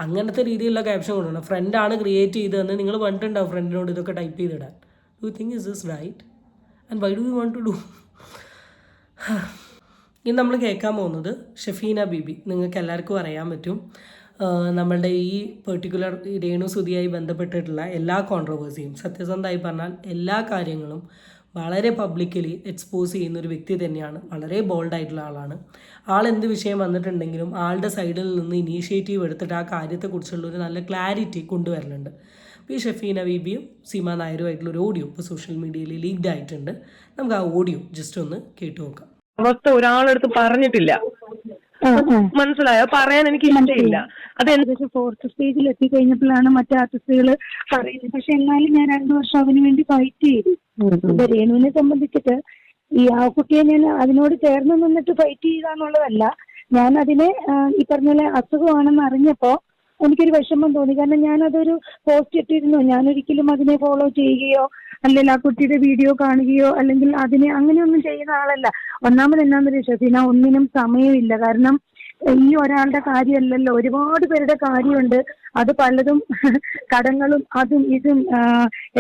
അങ്ങനത്തെ രീതിയിലുള്ള ക്യാപ്ഷൻ കൊണ്ടുവരണം. ഫ്രണ്ടാണ് ക്രിയേറ്റ് ചെയ്തതെന്ന് നിങ്ങൾ പറഞ്ഞിട്ടുണ്ടാവും ഫ്രണ്ടിനോട് ഇതൊക്കെ ടൈപ്പ് ചെയ്തിടാൻ. Do you think is this right? And why do you want to do? ഇനി നമ്മൾ കേൾക്കാൻ പോകുന്നത് ഷഫീന ബീബി. നിങ്ങൾക്ക് എല്ലാവർക്കും അറിയാൻ പറ്റും, നമ്മളുടെ ഈ പെർട്ടിക്കുലർ രേണുസുതിയായി ബന്ധപ്പെട്ടിട്ടുള്ള എല്ലാ കോൺട്രവേഴ്സിയും, സത്യസന്ധമായി പറഞ്ഞാൽ എല്ലാ കാര്യങ്ങളും വളരെ പബ്ലിക്കലി എക്സ്പോസ് ചെയ്യുന്ന ഒരു വ്യക്തി തന്നെയാണ്. വളരെ ബോൾഡായിട്ടുള്ള ആളാണ്. എന്ത് വിഷയം വന്നിട്ടുണ്ടെങ്കിലും ആളുടെ സൈഡിൽ നിന്ന് ഇനീഷ്യേറ്റീവ് എടുത്തിട്ട് ആ കാര്യത്തെക്കുറിച്ചുള്ള ഒരു നല്ല ക്ലാരിറ്റി കൊണ്ടുവരലുണ്ട്. അപ്പോൾ ഈ ഷഫീന ബീബിയും സീമാ നായരുമായിട്ടുള്ള ഒരു ഓഡിയോ ഇപ്പോൾ സോഷ്യൽ മീഡിയയിൽ ലീക്ഡ് ആയിട്ടുണ്ട്. നമുക്ക് ആ ഓഡിയോ ജസ്റ്റ് ഒന്ന് കേട്ടു നോക്കാം. അവസ്ഥ ഒരാളെടുത്ത് പറഞ്ഞിട്ടില്ല, മനസ്സിലായോ? പറയാൻ എനിക്ക് ഇഷ്ടമില്ല. അത് ഏകദേശം 4th സ്റ്റേജിൽ എത്തിക്കഴിഞ്ഞപ്പോഴാണ് മറ്റു ആർട്ടിസ്റ്റുകൾ പറയുന്നത്. പക്ഷെ എന്നാലും ഞാൻ 2 വർഷം അതിനു വേണ്ടി ഫൈറ്റ് ചെയ്തു. ഇപ്പൊ രേണുവിനെ സംബന്ധിച്ചിട്ട് ഈ ആ കുട്ടിയെ ഞാൻ അതിനോട് ചേർന്ന് നിന്നിട്ട് ഫൈറ്റ് ചെയ്യുക എന്നുള്ളതല്ല. ഞാൻ അതിനെ ഈ പറഞ്ഞ പോലെ അസുഖമാണെന്ന് അറിഞ്ഞപ്പോ എനിക്കൊരു വിഷമം തോന്നി. കാരണം ഞാനതൊരു പോസ്റ്റ് ഇട്ടിരുന്നു. ഞാനൊരിക്കലും അതിനെ ഫോളോ ചെയ്യുകയോ അല്ലെങ്കിൽ ആ കുട്ടിയുടെ വീഡിയോ കാണുകയോ അല്ലെങ്കിൽ അതിനെ അങ്ങനെയൊന്നും ചെയ്യുന്ന ആളല്ല. ഒന്നാമത് എന്നാന്ന് ഷഫീന, ഒന്നിനും സമയമില്ല. കാരണം ഈ ഒരാളുടെ കാര്യമല്ലല്ലോ, ഒരുപാട് പേരുടെ കാര്യമുണ്ട്. അത് പലതും കടങ്ങളും അതും ഇതും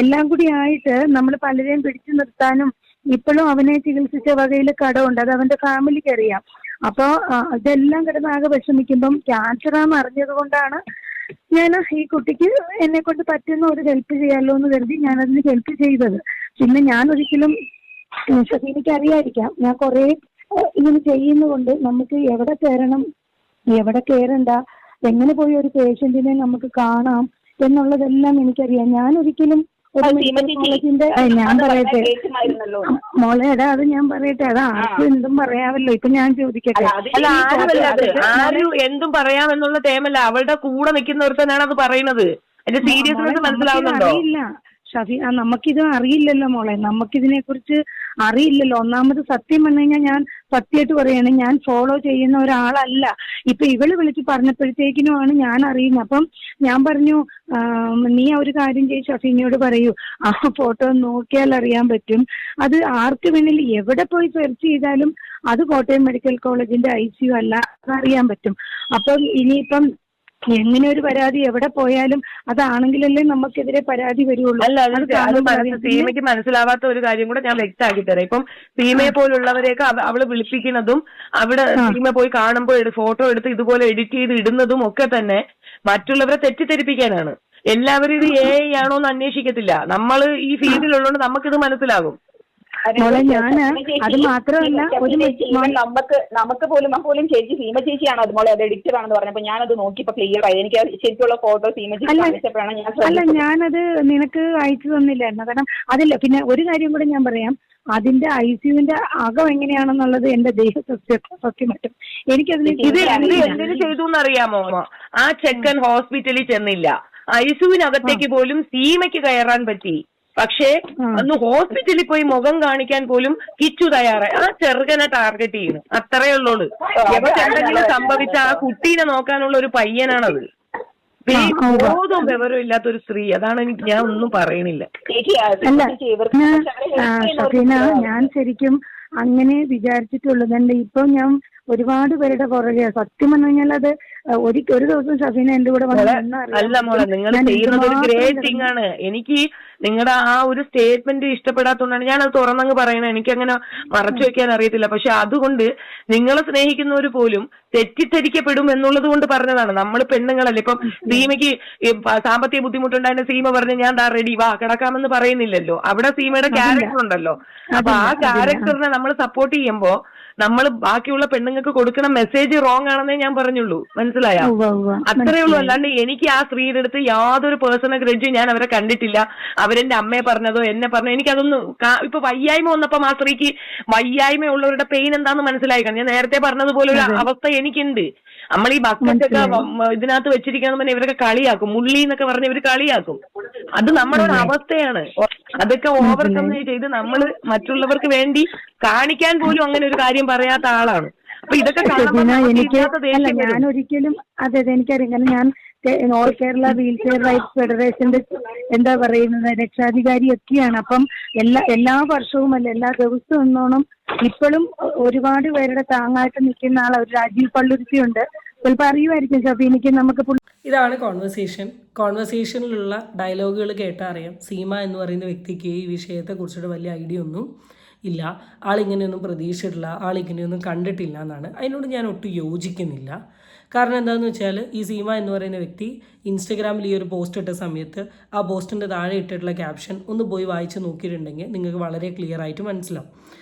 എല്ലാം കൂടി ആയിട്ട് നമ്മൾ പലരെയും പിടിച്ചു നിർത്താനും ഇപ്പോഴും അവനെ ചികിത്സിച്ച വകയിൽ കടമുണ്ട്. അത് അവന്റെ ഫാമിലിക്ക് അറിയാം. അപ്പൊ ഇതെല്ലാം കിടന്നാകെ വിഷമിക്കുമ്പം ക്യാൻസറാന്ന് അറിഞ്ഞത് കൊണ്ടാണ് ഞാൻ ഈ കുട്ടിക്ക് എന്നെ കൊണ്ട് പറ്റുന്ന ഒരു ഹെൽപ്പ് ചെയ്യാമല്ലോ എന്ന് കരുതി ഞാനതിന് ഹെൽപ്പ് ചെയ്തത്. പിന്നെ ഞാൻ ഒരിക്കലും ഷഫീനയ്ക്ക് അറിയാതിരിക്കാം, ഞാൻ കുറെ ഇങ്ങനെ ചെയ്യുന്നതുകൊണ്ട് നമുക്ക് എവിടെ കയറണം എവിടെ കയറണ്ട, എങ്ങനെ പോയി ഒരു പേഷ്യന്റിനെ നമുക്ക് കാണാം എന്നുള്ളതെല്ലാം എനിക്കറിയാം. ഞാൻ ഒരിക്കലും ഒരു മെഡിക്കൽ കോളേജിന്റെ ഞാൻ പറയട്ടെ മോളെടാ, അത് ഞാൻ പറയട്ടെ, അത് ആർക്കും എന്തും പറയാമല്ലോ. ഇപ്പൊ ഞാൻ ചോദിക്കട്ടെ, അല്ല ആരും എന്തും പറയാമെന്നുള്ള ടൈമല്ല, അവളുടെ കൂടെ നിൽക്കുന്നവർക്കാണ് അത് പറയുന്നത്. അതിന്റെ സീരിയസ്നെസ് മനസ്സിലാവുന്നുണ്ടോ? അറിയില്ല ഷഫി, നമുക്കിത് അറിയില്ലല്ലോ മോളെ, നമുക്കിതിനെ കുറിച്ച് അറിയില്ലല്ലോ. ഒന്നാമത് സത്യം പറഞ്ഞു കഴിഞ്ഞാൽ ഞാൻ സത്യമായിട്ട് പറയാണ്, ഞാൻ ഫോളോ ചെയ്യുന്ന ഒരാളല്ല. ഇപ്പൊ ഇവള് വിളിച്ച് പറഞ്ഞപ്പോഴത്തേക്കിനുമാണ് ഞാൻ അറിയുന്നത്. അപ്പം ഞാൻ പറഞ്ഞു, നീ ഒരു കാര്യം ചെയ്ത് ഷഫീനയോട് പറയൂ, ആ ഫോട്ടോ നോക്കിയാൽ അറിയാൻ പറ്റും. അത് ആർക്ക് വേണമെങ്കിലും എവിടെ പോയി സെർച്ച് ചെയ്താലും അത് കോട്ടയം മെഡിക്കൽ കോളേജിന്റെ ICU അല്ല, അതറിയാൻ പറ്റും. അപ്പം ഇനിയിപ്പം എങ്ങനെ ഒരു പരാതി എവിടെ പോയാലും അതാണെങ്കിലല്ലേ നമുക്കെതിരെ പരാതി വരുള്ളൂ. അല്ല, സീമയ്ക്ക് മനസ്സിലാവാത്ത ഒരു കാര്യം കൂടെ ഞാൻ വ്യക്തമാക്കി തരാം. ഇപ്പം സീമയെ പോലുള്ളവരെയൊക്കെ അവള് വിളിപ്പിക്കുന്നതും അവിടെ സീമ പോയി കാണുമ്പോൾ ഫോട്ടോ എടുത്ത് ഇതുപോലെ എഡിറ്റ് ചെയ്ത് ഇടുന്നതും ഒക്കെ തന്നെ മറ്റുള്ളവരെ തെറ്റിദ്ധരിപ്പിക്കാനാണ്. എല്ലാവരും ഇത് AI ആണോ എന്ന് അന്വേഷിക്കത്തില്ല. നമ്മൾ ഈ ഫീൽഡിലുള്ളതുകൊണ്ട് നമുക്കിത് മനസ്സിലാകും. അത് മാത്രമല്ല, നമുക്ക് പോലും ചേച്ചി സീമ ചേച്ചിയാണോ അത് മോളെ അത് എഡിറ്റർ ആണെന്ന് പറഞ്ഞപ്പോ ഞാനത് നോക്കിയപ്പോ ക്ലിയർ ആയി. എനിക്ക് ശരിക്കുള്ള ഫോട്ടോ സീമ ചേച്ചി കാണിച്ചപ്പോഴാണ് ഞാൻ അല്ല ഞാനത് നിനക്ക് അയച്ചു തന്നില്ലായിരുന്നു. കാരണം അതില്ല. പിന്നെ ഒരു കാര്യം കൂടെ ഞാൻ പറയാം, അതിന്റെ ICUവിന്റെ അകം എങ്ങനെയാണെന്നുള്ളത് എന്റെ സത്യമായിട്ടും എനിക്കതിന് ഇത് എന്തിനു ചെയ്തു എന്നറിയാമോ? ആ ചെക്കൻ ഹോസ്പിറ്റലിൽ ചെന്നില്ല, ICUവിനകത്തേക്ക് പോലും സീമയ്ക്ക് കയറാൻ പറ്റി. പക്ഷേ അന്ന് ഹോസ്പിറ്റലിൽ പോയി മുഖം കാണിക്കാൻ പോലും കിച്ചു തയ്യാറായി. ആ ചെറുകനെ ടാർഗറ്റ് ചെയ്യുന്നു, അത്രേ ഉള്ളൂ. എന്തെങ്കിലും സംഭവിച്ച ആ കുട്ടീനെ നോക്കാനുള്ള ഒരു പയ്യനാണത്. ബോധവും വിവരവും ഇല്ലാത്തൊരു സ്ത്രീ. അതാണ് ഞാൻ ഒന്നും പറയണില്ല. ഷഫീന, ഞാൻ ശരിക്കും അങ്ങനെ വിചാരിച്ചിട്ടുള്ളത്. ഇപ്പൊ ഞാൻ ഒരുപാട് പേരുടെ പുറകെ സത്യം പറഞ്ഞു കഴിഞ്ഞാൽ അത് ഒരു ദിവസം ഷഫീന എന്റെ കൂടെ അല്ല മോളെ, നിങ്ങൾ ചെയ്യുന്നത് ഒരു ഗ്രേറ്റ് തിങ് ആണ്. എനിക്ക് നിങ്ങളുടെ ആ ഒരു സ്റ്റേറ്റ്മെന്റ് ഇഷ്ടപ്പെടാത്തതുകൊണ്ടാണ് ഞാനത് തുറന്നങ്ങ് പറയണത്. എനിക്കങ്ങനെ മറച്ചു വെക്കാൻ അറിയത്തില്ല. പക്ഷെ അതുകൊണ്ട് നിങ്ങളെ സ്നേഹിക്കുന്നവർ പോലും തെറ്റിദ്ധരിക്കപ്പെടും എന്നുള്ളത് കൊണ്ട് പറഞ്ഞതാണ്. നമ്മൾ പെണ്ണുങ്ങളല്ലേ. ഇപ്പം സീമയ്ക്ക് സാമ്പത്തിക ബുദ്ധിമുട്ടുണ്ടായിരുന്ന സീമ പറഞ്ഞ് ഞാൻ റെഡി വാ കിടക്കാമെന്ന് പറയുന്നില്ലല്ലോ. അവിടെ സീമയുടെ ക്യാരക്ടർ ഉണ്ടല്ലോ. അപ്പൊ ആ ക്യാരക്ടറിനെ നമ്മൾ സപ്പോർട്ട് ചെയ്യുമ്പോ നമ്മൾ ബാക്കിയുള്ള പെണ്ണുങ്ങൾക്ക് കൊടുക്കുന്ന മെസ്സേജ് റോങ് ആണെന്നേ ഞാൻ പറഞ്ഞുള്ളൂ. മനസ്സിലായോ? അത്രേ ഉള്ളൂ. അല്ലാണ്ട് എനിക്ക് ആ സ്ത്രീയുടെ അടുത്ത് യാതൊരു പേഴ്സണൽ ഗ്രഡ്ജും ഞാൻ അവരെ കണ്ടിട്ടില്ല. അവരെന്റെ അമ്മയെ പറഞ്ഞതോ എന്നെ പറഞ്ഞോ എനിക്കതൊന്നും. ഇപ്പൊ വയ്യായ്മ വന്നപ്പം ആ സ്ത്രീക്ക് വയ്യായ്മ ഉള്ളവരുടെ പെയിൻ എന്താന്ന് മനസ്സിലായി. ഞാൻ നേരത്തെ പറഞ്ഞതുപോലെ ഒരു അവസ്ഥ എനിക്കുണ്ട്. നമ്മൾ ഈ ബക്കറ്റൊക്കെ ഇതിനകത്ത് വെച്ചിരിക്കണം ഇവരൊക്കെ കളിയാക്കും. മുള്ളി എന്നൊക്കെ പറഞ്ഞ് ഇവര് കളിയാക്കും. അത് നമ്മുടെ ഒരു അവസ്ഥയാണ്. അതൊക്കെ ഓവർകം ചെയ്ത് നമ്മൾ മറ്റുള്ളവർക്ക് വേണ്ടി കാണിക്കാൻ പോലും അങ്ങനെ ഒരു കാര്യം പറയാത്ത ആളാണ്. അപ്പൊ ഇതൊക്കെ ഞാൻ ഒരിക്കലും അതെ എനിക്കറിയാം. കാരണം ഞാൻ all Kerala wheel chair rights ഫെഡറേഷന്റെ എന്താ പറയുന്നത് രക്ഷാധികാരിയൊക്കെയാണ്. അപ്പം എല്ലാ വർഷവും അല്ല എല്ലാ ദിവസവും എന്നോണം ഇപ്പോഴും ഒരുപാട് പേരുടെ താങ്ങായിട്ട് നിൽക്കുന്ന ആൾ ഒരു രാജീവ് പള്ളുരുത്തിയുണ്ട്. ചിലപ്പോൾ അറിയുമായിരിക്കും ഷഫീനയ്ക്ക്. നമുക്ക് ഇതാണ് കോൺവെർസേഷനിലുള്ള ഡയലോഗുകൾ കേട്ടാൽ അറിയാം സീമ എന്ന് പറയുന്ന വ്യക്തിക്ക് ഈ വിഷയത്തെക്കുറിച്ചിട്ട് വലിയ ഐഡിയ ഒന്നും ഇല്ല. ആളിങ്ങനെയൊന്നും പ്രതീക്ഷിച്ചിട്ടില്ല, ആളിങ്ങനെയൊന്നും കണ്ടിട്ടില്ല എന്നാണ്. അതിനോട് ഞാൻ ഒട്ടും യോജിക്കുന്നില്ല. കാരണം എന്താണെന്ന് വെച്ചാൽ ഈ സീമ എന്ന് പറയുന്ന വ്യക്തി ഇൻസ്റ്റഗ്രാമിൽ ഈ ഒരു പോസ്റ്റ് ഇട്ട സമയത്ത് ആ പോസ്റ്റിൻ്റെ താഴെ ഇട്ടിട്ടുള്ള ക്യാപ്ഷൻ ഒന്ന് പോയി വായിച്ച് നോക്കിയിട്ടുണ്ടെങ്കിൽ നിങ്ങൾക്ക് വളരെ ക്ലിയർ ആയിട്ട് മനസ്സിലാവും.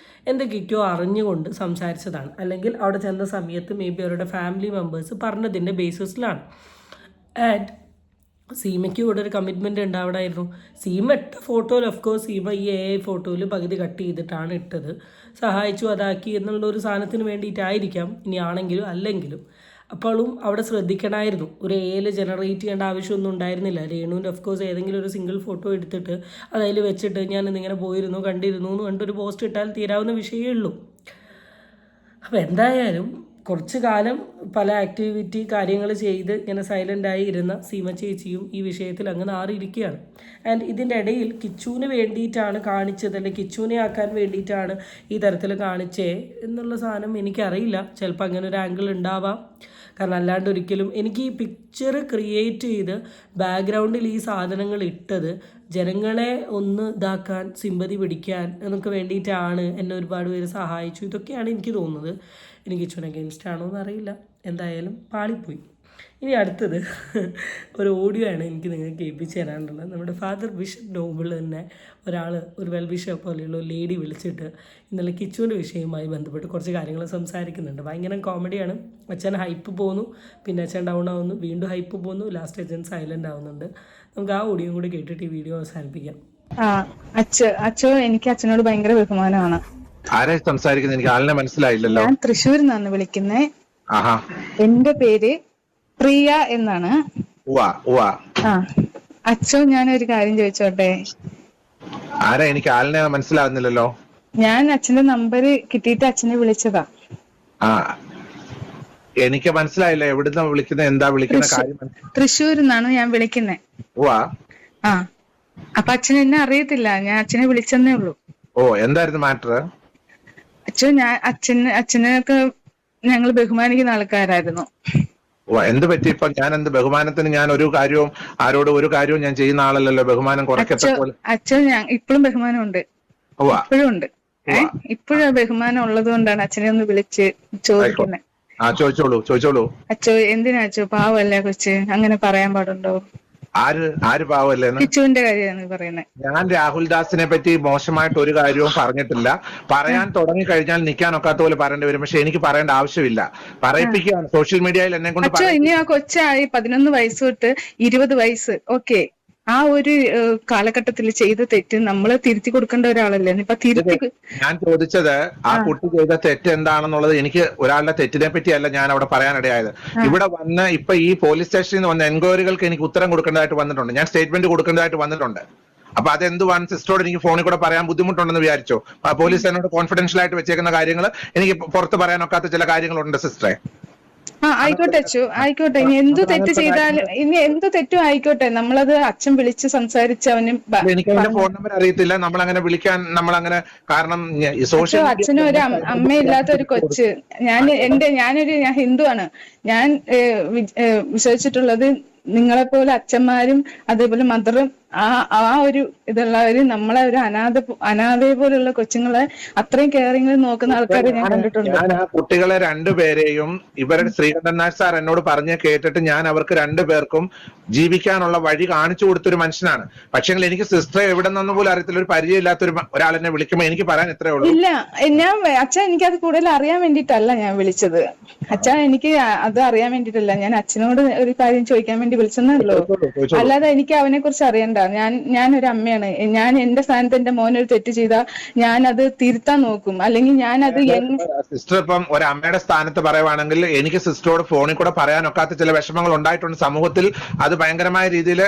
എന്തൊക്കെയോ അറിഞ്ഞുകൊണ്ട് സംസാരിച്ചതാണ്, അല്ലെങ്കിൽ അവിടെ ചെന്ന സമയത്ത് മേ ബി അവരുടെ ഫാമിലി മെമ്പേഴ്സ് പറഞ്ഞതിൻ്റെ ബേസിസിലാണ്. ആൻഡ് സീമയ്ക്ക് ഇവിടെ ഒരു കമ്മിറ്റ്മെൻറ്റ് ഉണ്ടാവണമായിരുന്നു. സീമ ഇട്ട ഫോട്ടോയിൽ ഓഫ്കോഴ്സ് സീമ ഈ AI ഫോട്ടോയിൽ പകുതി കട്ട് ചെയ്തിട്ടാണ് ഇട്ടത്. സഹായിച്ചു അതാക്കി എന്നുള്ളൊരു സാധനത്തിന് വേണ്ടിയിട്ടായിരിക്കാം, ഇനി ആണെങ്കിലും അല്ലെങ്കിലും. അപ്പോഴും അവിടെ ശ്രദ്ധിക്കണമായിരുന്നു. ഒരു AI ജനറേറ്റ് ചെയ്യേണ്ട ആവശ്യമൊന്നും ഉണ്ടായിരുന്നില്ല. രേണുവിൻ്റെ ഓഫ്കോഴ്സ് ഏതെങ്കിലും ഒരു സിംഗിൾ ഫോട്ടോ എടുത്തിട്ട് അതിൽ വെച്ചിട്ട് ഞാൻ ഇന്നിങ്ങനെ പോയിരുന്നു കണ്ടിരുന്നു എന്ന് കണ്ടൊരു പോസ്റ്റ് ഇട്ടാൽ തീരാവുന്ന വിഷയമേ ഉള്ളൂ. അപ്പോൾ എന്തായാലും കുറച്ച് കാലം പല ആക്ടിവിറ്റി കാര്യങ്ങൾ ചെയ്ത് ഇങ്ങനെ സൈലൻ്റായി ഇരുന്ന സീമ ചേച്ചിയും ഈ വിഷയത്തിൽ അങ്ങ് നാറിയിരിക്കുകയാണ്. ആൻഡ് ഇതിൻ്റെ ഇടയിൽ കിച്ചുവിന് വേണ്ടിയിട്ടാണ് കാണിച്ചത്, അല്ലെങ്കിൽ കിച്ചുവിനെ ആക്കാൻ വേണ്ടിയിട്ടാണ് ഈ തരത്തിൽ കാണിച്ചേ എന്നുള്ള സാധനം എനിക്കറിയില്ല. ചിലപ്പോൾ അങ്ങനെ ഒരു ആംഗിൾ ഉണ്ടാവാം. കാരണം അല്ലാണ്ട് ഒരിക്കലും എനിക്ക് ഈ പിക്ചർ ക്രിയേറ്റ് ചെയ്ത് ബാക്ക്ഗ്രൗണ്ടിൽ ഈ സാധനങ്ങൾ ഇട്ടത് ജനങ്ങളെ ഒന്ന് ഇതാക്കാൻ, സിമ്പതി പിടിക്കാൻ എന്നൊക്കെ വേണ്ടിയിട്ടാണ്. എന്നെ ഒരുപാട് പേര് സഹായിച്ചു. ഇതൊക്കെയാണ് എനിക്ക് തോന്നുന്നത്. എനിക്ക് കിച്ചുവിന് അഗെയിൻസ്റ്റ് ആണോ എന്നറിയില്ല. എന്തായാലും പാളിപ്പോയി. ഇനി അടുത്തത് ഒരു ഓഡിയോ ആണ് എനിക്ക് നിങ്ങൾക്ക് കേൾപ്പിച്ച് തരാനുള്ളത്. നമ്മുടെ ഫാദർ ബിഷപ്പ് നോബിൾ തന്നെ ഒരു വെൽ ബിഷപ്പ് പോലെയുള്ള ഒരു ലേഡി വിളിച്ചിട്ട് ഇന്നലെ കിച്ചുവിൻ്റെ വിഷയവുമായി ബന്ധപ്പെട്ട് കുറച്ച് കാര്യങ്ങൾ സംസാരിക്കുന്നുണ്ട്. ഭയങ്കര കോമഡിയാണ്. അച്ഛൻ ഹൈപ്പ് പോകുന്നു, പിന്നെ അച്ഛൻ ഡൗൺ ആവുന്നു, വീണ്ടും ഹൈപ്പ് പോകുന്നു, ലാസ്റ്റ് അച്ഛൻ സൈലൻ്റ് ആവുന്നുണ്ട്. നമുക്ക് ആ ഓഡിയോ കൂടി കേട്ടിട്ട് ഈ വീഡിയോ അവസാനിപ്പിക്കാം. അച്ഛോ എനിക്ക് അച്ഛനോട് ഭയങ്കര ബഹുമാനമാണ്. ആരെ സംസാരിക്കുന്നത്? എനിക്ക് ആളിനെ മനസ്സിലായില്ലല്ലോ. ഞാൻ തൃശ്ശൂരിൽ നിന്നാണ് വിളിക്കുന്നേ. എന്റെ പേര് പ്രിയ എന്നാണ്. അച്ഛോ ഞാനൊരു കാര്യം ചോദിച്ചോട്ടെ? ആരാ? എനിക്ക് ആളിനെ മനസ്സിലാവുന്നില്ലല്ലോ. ഞാൻ അച്ഛന്റെ നമ്പർ കിട്ടിയിട്ട് അച്ഛനെ വിളിച്ചതാ. എനിക്ക് മനസ്സിലായില്ല. എവിടുന്ന വിളിക്കുന്നത്? എന്താ വിളിക്കുന്ന കാര്യം? തൃശ്ശൂരിൽ നിന്നാണ് ഞാൻ വിളിക്കുന്നേ. അപ്പൊ അച്ഛൻ എന്നെ അറിയത്തില്ല. ഞാൻ അച്ഛനെ വിളിച്ചെന്നേ ഉള്ളൂ. എന്തായിരുന്നു മാറ്റർ? അച്ഛോ അച്ഛനൊക്കെ ഞങ്ങൾ ബഹുമാനിക്കുന്ന ആൾക്കാരായിരുന്നു. എന്ത് പറ്റി ഇപ്പൊ? ഞാൻ എന്ത് ബഹുമാനത്തിന്? ഞാൻ ഒരു കാര്യവും ആരോടും ഒരു കാര്യവും ഞാൻ ചെയ്യുന്ന ആളല്ലല്ലോ. ബഹുമാനം കുറയ്ക്കട്ടെ പോലെ. അച്ഛൻ ഇപ്പോഴും ബഹുമാനമുണ്ട്, ഇപ്പോഴും ഉണ്ട്. ഇപ്പോഴും ബഹുമാനം ഉള്ളത് കൊണ്ടാണ് അച്ഛനെ ഒന്ന് വിളിച്ച് ചോദിക്കുന്നത്. ചോദിച്ചോളൂ. അച്ഛോ എന്തിനാ അച്ഛോ? പാവല്ലേ കൊച്ച്, അങ്ങനെ പറയാൻ പാടുണ്ടോ? ആര് പാവല്ലേ? കിച്ചുവിന്റെ കാര്യമാണ് പറയുന്നത്. ഞാൻ രാഹുൽ ദാസിനെ പറ്റി മോശമായിട്ട് ഒരു കാര്യവും പറഞ്ഞിട്ടില്ല. പറയാൻ തുടങ്ങി കഴിഞ്ഞാൽ നിൽക്കാൻ ഒക്കാത്ത പോലെ പറയേണ്ടി വരും. പക്ഷെ എനിക്ക് പറയേണ്ട ആവശ്യമില്ല. പറയിപ്പിക്കുകയാണ് സോഷ്യൽ മീഡിയയിൽ എന്നെ കൊണ്ട്. അച്ഛോ ഇനി ആ കൊച്ചായി 11 വയസ്സ് തൊട്ട് 20 വയസ്സ്, ഓക്കെ, ആ ഒരു കാലഘട്ടത്തിൽ ചെയ്ത തെറ്റ് നമ്മള് തിരുത്തി കൊടുക്കേണ്ട ഒരാളല്ലേ. ഇപ്പൊ ഞാൻ ചോദിച്ചത് ആ കുട്ടി ചെയ്ത തെറ്റ് എന്താണെന്നുള്ളത്. എനിക്ക് ഒരാളുടെ തെറ്റിനെ പറ്റിയല്ല ഞാൻ അവിടെ പറയാനിടയായത്. ഇവിടെ വന്ന് ഇപ്പൊ ഈ പോലീസ് സ്റ്റേഷനിൽ നിന്ന് വന്ന എൻക്വയറികൾക്ക് എനിക്ക് ഉത്തരം കൊടുക്കേണ്ടതായിട്ട് വന്നിട്ടുണ്ട്. ഞാൻ സ്റ്റേറ്റ്മെന്റ് കൊടുക്കേണ്ടതായിട്ട് വന്നിട്ടുണ്ട്. അപ്പൊ അതെന്തുവാണ് സിസ്റ്ററോട് എനിക്ക് ഫോണിൽ കൂടെ പറയാൻ ബുദ്ധിമുട്ടുണ്ടെന്ന് വിചാരിച്ചോ? പോലീസ് എന്നോട് കോൺഫിഡൻഷ്യൽ ആയിട്ട് വെച്ചേക്കുന്ന കാര്യങ്ങൾ എനിക്ക് പുറത്ത് പറയാനൊക്കാത്ത ചില കാര്യങ്ങളുണ്ട് സിസ്റ്ററെ. ആയിക്കോട്ടെ അച്ഛോ, ആയിക്കോട്ടെ. ഇനി എന്ത് തെറ്റ് ചെയ്താലും, ഇനി എന്ത് തെറ്റും ആയിക്കോട്ടെ, നമ്മളത് അച്ഛൻ വിളിച്ച് സംസാരിച്ച് അവന്. എനിക്ക് അവന്റെ ഫോൺ നമ്പർ അറിയത്തില്ല. നമ്മളങ്ങനെ വിളിക്കാൻ നമ്മളങ്ങനെ, കാരണം അച്ഛനും ഒരു അമ്മയില്ലാത്ത ഒരു കൊച്ച്. ഞാൻ ഹിന്ദുവാണ്. ഞാൻ വിശ്വസിച്ചിട്ടുള്ളത് നിങ്ങളെപ്പോലെ അച്ഛന്മാരും അതേപോലെ മദറും ആ ഒരു ഇതുള്ളവര് നമ്മളെ ഒരു അനാഥയെ പോലുള്ള കൊച്ചുങ്ങളെ അത്രയും കെയറിംഗ് നോക്കുന്ന ആൾക്കാരെ ഞാൻ കണ്ടിട്ടുണ്ട്. ഞാൻ ആ കുട്ടികളെ രണ്ടുപേരെയും ഇവരുടെ ശ്രീകണ്ഠൻ നായർ സാർ എന്നോട് പറഞ്ഞ് കേട്ടിട്ട് ഞാൻ അവർക്ക് രണ്ടുപേർക്കും ജീവിക്കാനുള്ള വഴി കാണിച്ചു കൊടുത്തൊരു മനുഷ്യനാണ്. പക്ഷേ എനിക്ക് സിസ്റ്ററെ എവിടെ നിന്ന് പോലും അറിയത്തില്ല. ഒരു പരിചയമില്ലാത്ത ഒരാളെന്നെ വിളിക്കുമ്പോൾ എനിക്ക് പറയാൻ ഇത്രേ ഉള്ളൂ. ഇല്ല, അച്ഛൻ എനിക്കത് കൂടുതൽ അറിയാൻ വേണ്ടിയിട്ടല്ല ഞാൻ വിളിച്ചത്. അച്ഛൻ എനിക്ക് അത് അറിയാൻ വേണ്ടിയിട്ടല്ല, ഞാൻ അച്ഛനോട് ഒരു കാര്യം ചോദിക്കാൻ വേണ്ടി വിളിച്ചെന്നേ ഉള്ളൂ. അല്ലാതെ എനിക്ക് അവനെ കുറിച്ച് അറിയണ്ട. ഞാനൊരു അമ്മയാണ്. ഞാൻ എന്റെ സ്ഥാനത്ത് എന്റെ മോനൊരു തെറ്റ് ചെയ്താൽ ഞാൻ അത് തിരുത്താൻ നോക്കും. അല്ലെങ്കിൽ ഞാനത് സിസ്റ്റർ ഇപ്പം ഒരു അമ്മയുടെ സ്ഥാനത്ത് പറയുവാണെങ്കിൽ എനിക്ക് സിസ്റ്ററോട് ഫോണിൽ കൂടെ പറയാനൊക്കാത്ത ചില വിഷമങ്ങൾ ഉണ്ടായിട്ടുണ്ട് സമൂഹത്തിൽ. അത് ഭയങ്കരമായ രീതിയിൽ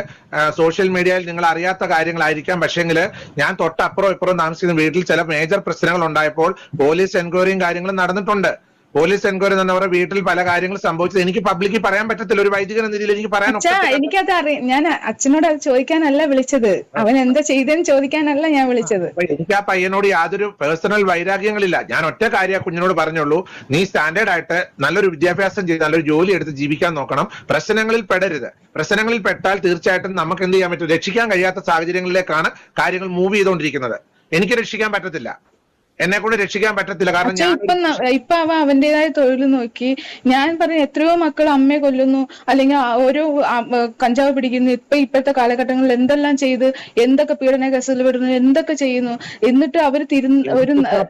സോഷ്യൽ മീഡിയയിൽ നിങ്ങൾ അറിയാത്ത കാര്യങ്ങളായിരിക്കാം. പക്ഷേങ്കിൽ ഞാൻ തൊട്ടപ്പുറം ഇപ്പുറം താമസിക്കുന്ന വീട്ടിൽ ചില മേജർ പ്രശ്നങ്ങൾ ഉണ്ടായപ്പോൾ പോലീസ് എൻക്വയറിയും കാര്യങ്ങളും നടന്നിട്ടുണ്ട്. പോലീസ് എൻക്വയറി എന്നവരുടെ വീട്ടിൽ പല കാര്യങ്ങൾ സംഭവിച്ചത് എനിക്ക് പബ്ലിക്കിൽ പറയാൻ പറ്റത്തില്ല. ഒരു വൈദികൻ എന്ന രീതിയിൽ എനിക്ക് പറയാൻ. എനിക്കത് അറിയാം. ഞാൻ അച്ഛനോട് അത് ചോദിക്കാനല്ല വിളിച്ചത്. അവൻ എന്താ ചെയ്തെന്ന് ചോദിക്കാനല്ല ഞാൻ വിളിച്ചത്. എനിക്ക് ആ പയ്യനോട് യാതൊരു പേഴ്സണൽ വൈരാഗ്യങ്ങളില്ല. ഞാൻ ഒറ്റ കാര്യം ആ കുഞ്ഞിനോട് പറഞ്ഞുള്ളൂ, നീ സ്റ്റാൻഡേർഡ് ആയിട്ട് നല്ലൊരു വിദ്യാഭ്യാസം ചെയ്ത് നല്ലൊരു ജോലി എടുത്ത് ജീവിക്കാൻ നോക്കണം. പ്രശ്നങ്ങളിൽ പെടരുത്. പ്രശ്നങ്ങളിൽ പെട്ടാൽ തീർച്ചയായിട്ടും നമുക്ക് എന്ത് ചെയ്യാൻ പറ്റും? രക്ഷിക്കാൻ കഴിയാത്ത സാഹചര്യങ്ങളിലേക്കാണ് കാര്യങ്ങൾ മൂവ് ചെയ്തുകൊണ്ടിരിക്കുന്നത്. എനിക്ക് രക്ഷിക്കാൻ പറ്റത്തില്ല, എന്നെ കൊണ്ട് രക്ഷിക്കാൻ പറ്റത്തില്ല. കാരണം ഇപ്പൊ അവൻ അവന്റേതായ തൊഴിൽ നോക്കി. ഞാൻ പറഞ്ഞു എത്രയോ മക്കൾ അമ്മയെ കൊല്ലുന്നു, അല്ലെങ്കിൽ ഓരോ കഞ്ചാവ് പിടിക്കുന്നു. ഇപ്പോഴത്തെ കാലഘട്ടങ്ങളിൽ എന്തെല്ലാം ചെയ്ത് എന്തൊക്കെ പീഡന കേസുകൾ വിടുന്നു, എന്തൊക്കെ ചെയ്യുന്നു. എന്നിട്ട് അവര്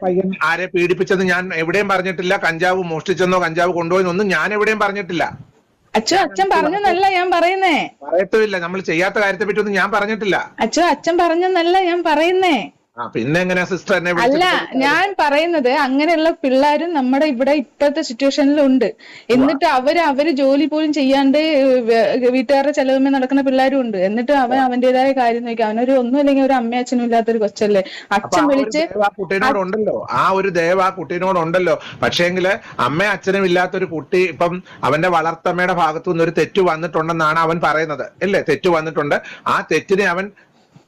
പയ്യൻ ആരെ പീഡിപ്പിച്ചത് ഞാൻ എവിടെയും പറഞ്ഞിട്ടില്ല. കഞ്ചാവ് മോഷ്ടിച്ചെന്നോ കഞ്ചാവ് കൊണ്ടുപോയെന്നൊന്നും ഞാൻ എവിടെയും പറഞ്ഞിട്ടില്ല. അച്ഛൻ പറഞ്ഞെന്നല്ല ഞാൻ പറയുന്നേ. പറയത്തുമില്ല. നമ്മൾ ചെയ്യാത്ത കാര്യത്തെ പറ്റി ഒന്നും ഞാൻ പറഞ്ഞിട്ടില്ല. അച്ഛൻ പറഞ്ഞെന്നല്ല ഞാൻ പറയുന്നേ. പിന്നെ എങ്ങനെയാ സിസ്റ്റർ എന്നെ അല്ല, വിളിച്ചിട്ട് ഞാൻ പറയുന്നത് അങ്ങനെയുള്ള പിള്ളേരും നമ്മുടെ ഇവിടെ ഇപ്പോഴത്തെ സിറ്റുവേഷനിലുണ്ട്. എന്നിട്ട് അവര് ജോലി പോലും ചെയ്യാണ്ട് വീട്ടുകാരുടെ ചെലവുമേ നടക്കുന്ന പിള്ളേരും ഉണ്ട്. എന്നിട്ട് അവന്റേതായ കാര്യം നോക്കി അവനൊരു ഒന്നുമില്ലെങ്കിൽ ഒരു അമ്മയും അച്ഛനും ഇല്ലാത്തൊരു കൊച്ചല്ലേ. അപ്പൊ അച്ഛൻ ആ ഒരു വിളിച്ച് ദയവ് ആ കുട്ടീനോടുണ്ടല്ലോ, ആ ഒരു ദയവ് ആ കുട്ടീനോടുണ്ടല്ലോ. പക്ഷേങ്കില് അമ്മയും അച്ഛനും ഇല്ലാത്തൊരു കുട്ടി ഇപ്പം അവന്റെ വളർത്തമ്മയുടെ ഭാഗത്തു നിന്ന് ഒരു തെറ്റ് വന്നിട്ടുണ്ടെന്നാണ് അവൻ പറയുന്നത് അല്ലേ? തെറ്റ് വന്നിട്ടുണ്ട്. ആ തെറ്റിനെ അവൻ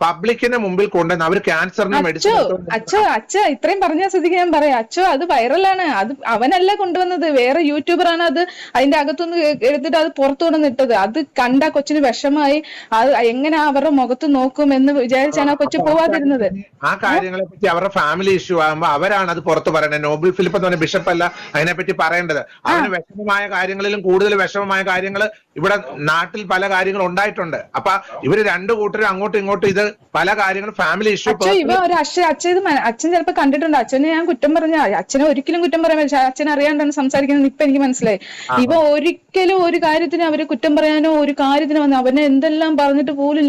പബ്ലിക്കിന് മുമ്പിൽ കൊണ്ടുവന്ന് അവർ ക്യാൻസറിന് മെഡിസിൻ അച്ഛ ഇത്രയും പറഞ്ഞ സ്ഥിതിക്ക് ഞാൻ പറയാം, അച്ഛോ അത് വൈറലാണ്. അത് അവനല്ല കൊണ്ടുവന്നത്, വേറെ യൂട്യൂബറാണ് അത് അതിന്റെ അകത്തുനിന്ന് എടുത്തിട്ട് അത് പുറത്തു കൊണ്ടുവന്നിട്ടത്. അത് കണ്ട കൊച്ചിന് വിഷമായി. അത് എങ്ങനെ അവരുടെ മുഖത്ത് നോക്കും എന്ന് വിചാരിച്ചാണ് ആ കൊച്ചു പോവാതിരുന്നത്. ആ കാര്യങ്ങളെ പറ്റി അവരുടെ ഫാമിലി ഇഷ്യൂ ആകുമ്പോൾ അവരാണ് അത് പുറത്ത് പറയുന്നത്. നോബിൾ ഫിലിപ്പ് എന്ന് പറഞ്ഞ ബിഷപ്പ് അല്ല അതിനെപ്പറ്റി പറയേണ്ടത്. അവന് വിഷമമായ കാര്യങ്ങളിലും കൂടുതൽ വിഷമമായ കാര്യങ്ങൾ ഇവിടെ നാട്ടിൽ പല കാര്യങ്ങൾ ഉണ്ടായിട്ടുണ്ട്. അപ്പൊ ഇവര് രണ്ടു കൂട്ടരും അങ്ങോട്ടും ഇങ്ങോട്ടും ഇത് പല കാര്യങ്ങളും ഫാമിലി ഇഷ്യൂ. ഇവ ഒരു അച്ഛൻ ചിലപ്പോ കണ്ടിട്ടുണ്ട്. അച്ഛനെ ഞാൻ കുറ്റം പറഞ്ഞ അച്ഛനെ ഒരിക്കലും കുറ്റം പറയാൻ പറ്റില്ല. അച്ഛൻ അറിയാണ്ടാണ് സംസാരിക്കുന്നത്. ഇപ്പൊ എനിക്ക് മനസ്സിലായി. ഇവ ഒരിക്കലും ഒരു കാര്യത്തിന് അവരെ കുറ്റം പറയാനോ ഒരു കാര്യത്തിന് വന്ന് അവനെ എന്തെല്ലാം പറഞ്ഞിട്ട് പോലും